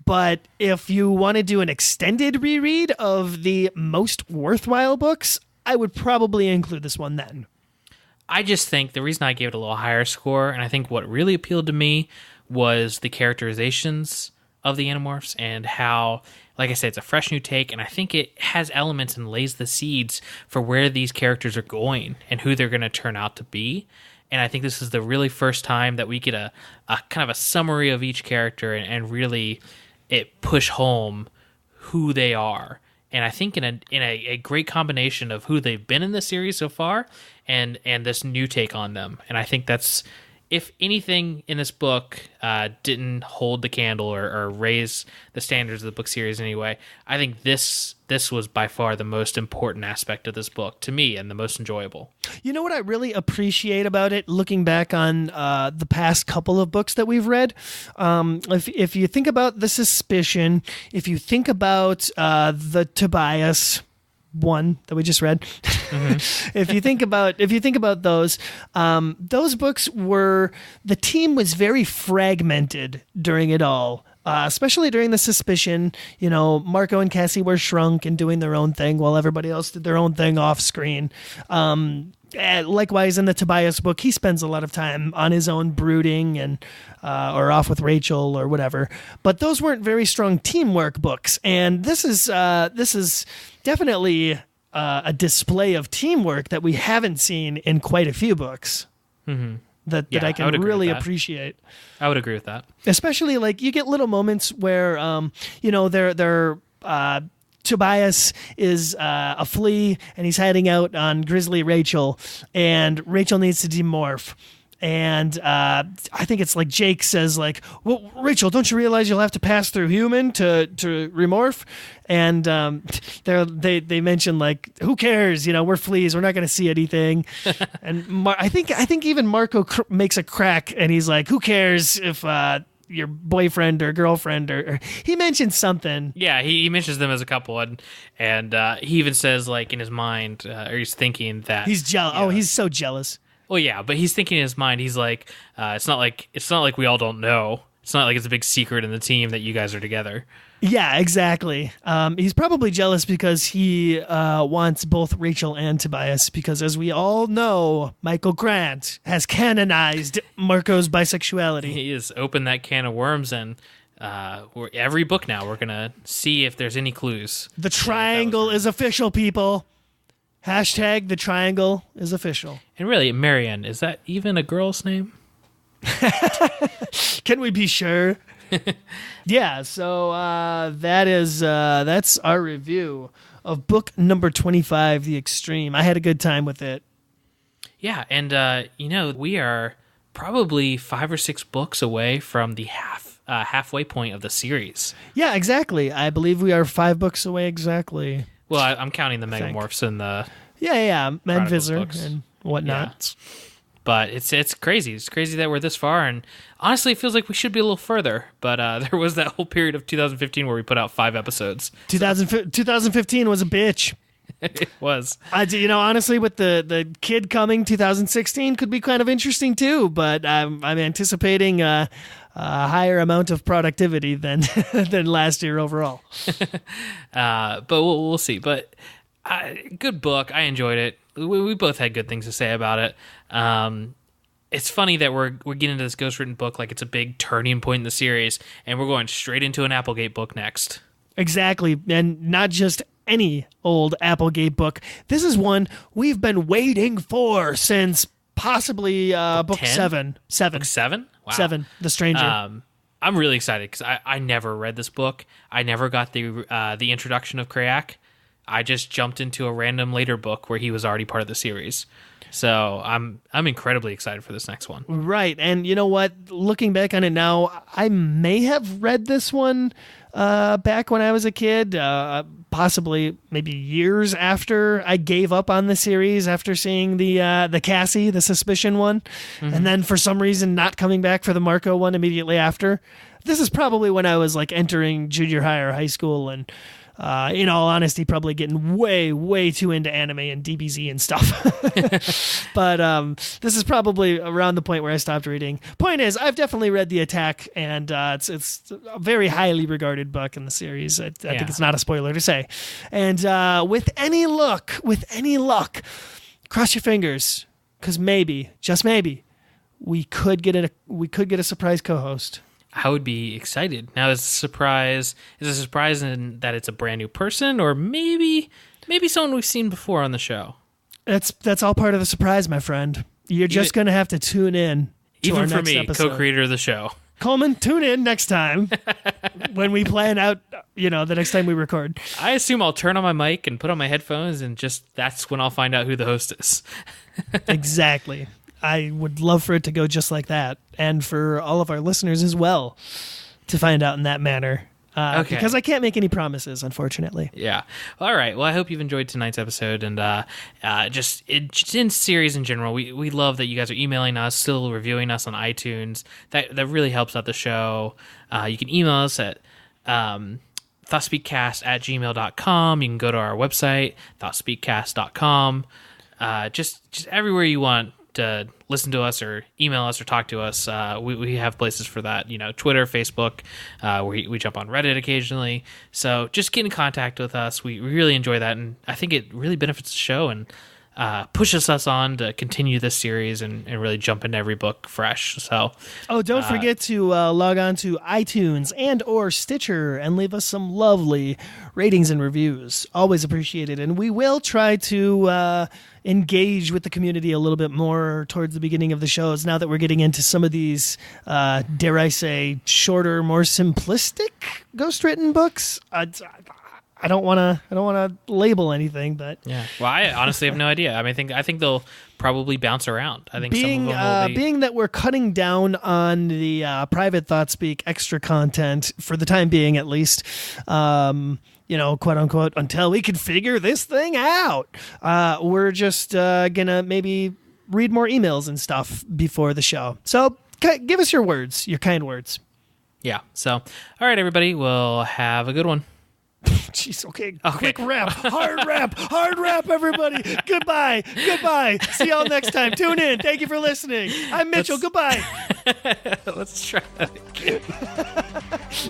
But if you want to do an extended reread of the most worthwhile books, I would probably include this one then. I just think the reason I gave it a little higher score, and I think what really appealed to me, was the characterizations of the Animorphs, and how, like I said, it's a fresh new take, and I think it has elements and lays the seeds for where these characters are going and who they're going to turn out to be. And I think this is the really first time that we get a kind of a summary of each character, and really it push home who they are. And I think in a great combination of who they've been in the series so far, and this new take on them. And I think that's if anything in this book didn't hold the candle or raise the standards of the book series in any way, I think this was by far the most important aspect of this book to me and the most enjoyable. You know what I really appreciate about it, looking back on the past couple of books that we've read? If you think about The Suspicion, if you think about the Tobias one that we just read, if you think about those books the team was very fragmented during it all. Especially during The Suspicion, Marco and Cassie were shrunk and doing their own thing while everybody else did their own thing off screen. Likewise, in the Tobias book, he spends a lot of time on his own brooding and or off with Rachel or whatever. But those weren't very strong teamwork books, and this is definitely a display of teamwork that we haven't seen in quite a few books. Mm-hmm. That I can really appreciate. I would agree with that. Especially you get little moments where Tobias is a flea and he's hiding out on Grizzly Rachel, and Rachel needs to demorph. And I think it's Jake says well, Rachel, don't you realize you'll have to pass through human to remorph? And they mention who cares? We're fleas. We're not going to see anything. And I think even Marco makes a crack, and he's like, who cares if your boyfriend or girlfriend or he mentions something. Yeah, he mentions them as a couple, and he even says in his mind, or he's thinking that he's jealous. Oh, he's so jealous. Well, yeah, but he's thinking in his mind, he's like, it's not like we all don't know. It's not like it's a big secret in the team that you guys are together. Yeah, exactly. He's probably jealous because he wants both Rachel and Tobias, because as we all know, Michael Grant has canonized Marco's bisexuality. He has opened that can of worms, and every book now we're going to see if there's any clues. The triangle is official, people. Hashtag the triangle is official. And really, Marianne, is that even a girl's name? Can we be sure? Yeah, so that's our review of book number 25, The Extreme. I had a good time with it. Yeah, and we are probably 5 or 6 books away from the halfway point of the series. Yeah, exactly. I believe we are 5 books away exactly. Well, I'm counting the Megamorphs and the Manvisor and whatnot. Yeah. But it's crazy. It's crazy that we're this far, and honestly, it feels like we should be a little further. But there was that whole period of 2015 where we put out 5 episodes. 2015 was a bitch. It was. Honestly, with the kid coming, 2016 could be kind of interesting too. But I'm anticipating a higher amount of productivity than last year overall. But we'll see. But good book. I enjoyed it. We both had good things to say about it. It's funny that we're getting into this ghostwritten book like it's a big turning point in the series, and we're going straight into an Applegate book next. Exactly, and not just any old Applegate book. This is one we've been waiting for since possibly book 7. Book 7? Wow. 7, The Stranger. I'm really excited because I never read this book. I never got the introduction of Krayak. I just jumped into a random later book where he was already part of the series. So I'm incredibly excited for this next one. Right. And you know what? Looking back on it now, I may have read this one back when I was a kid, possibly maybe years after I gave up on the series after seeing the Cassie, the Suspicion one, and then for some reason not coming back for the Marco one immediately after. This is probably when I was entering junior high or high school, and in all honesty, probably getting way, way too into anime and DBZ and stuff. But this is probably around the point where I stopped reading. Point is, I've definitely read The Attack, and it's a very highly regarded book in the series. I think it's not a spoiler to say. And with any luck, cross your fingers, because maybe, just maybe, we could get a surprise co-host. I would be excited. Now, is a surprise in that it's a brand new person, or maybe someone we've seen before on the show? That's all part of the surprise, my friend. You're just going to have to tune in to even our for next me, episode. co-creator of the show. Coleman, tune in next time when we plan out, the next time we record. I assume I'll turn on my mic and put on my headphones, and that's when I'll find out who the host is. Exactly. I would love for it to go just like that, and for all of our listeners as well to find out in that manner. Okay. Because I can't make any promises, unfortunately. Yeah. All right. Well, I hope you've enjoyed tonight's episode, and just in series in general, we love that you guys are emailing us, still reviewing us on iTunes. That really helps out the show. You can email us at thoughtspeakcast@gmail.com. You can go to our website, thoughtspeakcast.com. Just everywhere you want to listen to us or email us or talk to us, we have places for that. Twitter, Facebook, we jump on Reddit occasionally. So just get in contact with us. We really enjoy that, and I think it really benefits the show and pushes us on to continue this series and really jump into every book fresh. So, don't forget to log on to iTunes and or Stitcher and leave us some lovely ratings and reviews. Always appreciated, and we will try to engage with the community a little bit more towards the beginning of the shows. Now that we're getting into some of these, dare I say, shorter, more simplistic ghostwritten books. I don't want to label anything, but yeah. Well, I honestly have no idea. I mean, I think they'll probably bounce around. I think some of them will be... being that we're cutting down on the private Thoughtspeak extra content for the time being, at least. Quote unquote, until we can figure this thing out. We're just gonna maybe read more emails and stuff before the show. So give us your words, your kind words. Yeah. So, all right, everybody. We'll have a good one. Jeez, okay. Quick wrap. Hard wrap, everybody. Goodbye. See y'all next time. Tune in. Thank you for listening. I'm Mitchell. Goodbye. Let's try that again.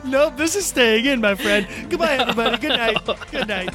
Nope, this is staying in, my friend. Goodbye, everybody. Good night.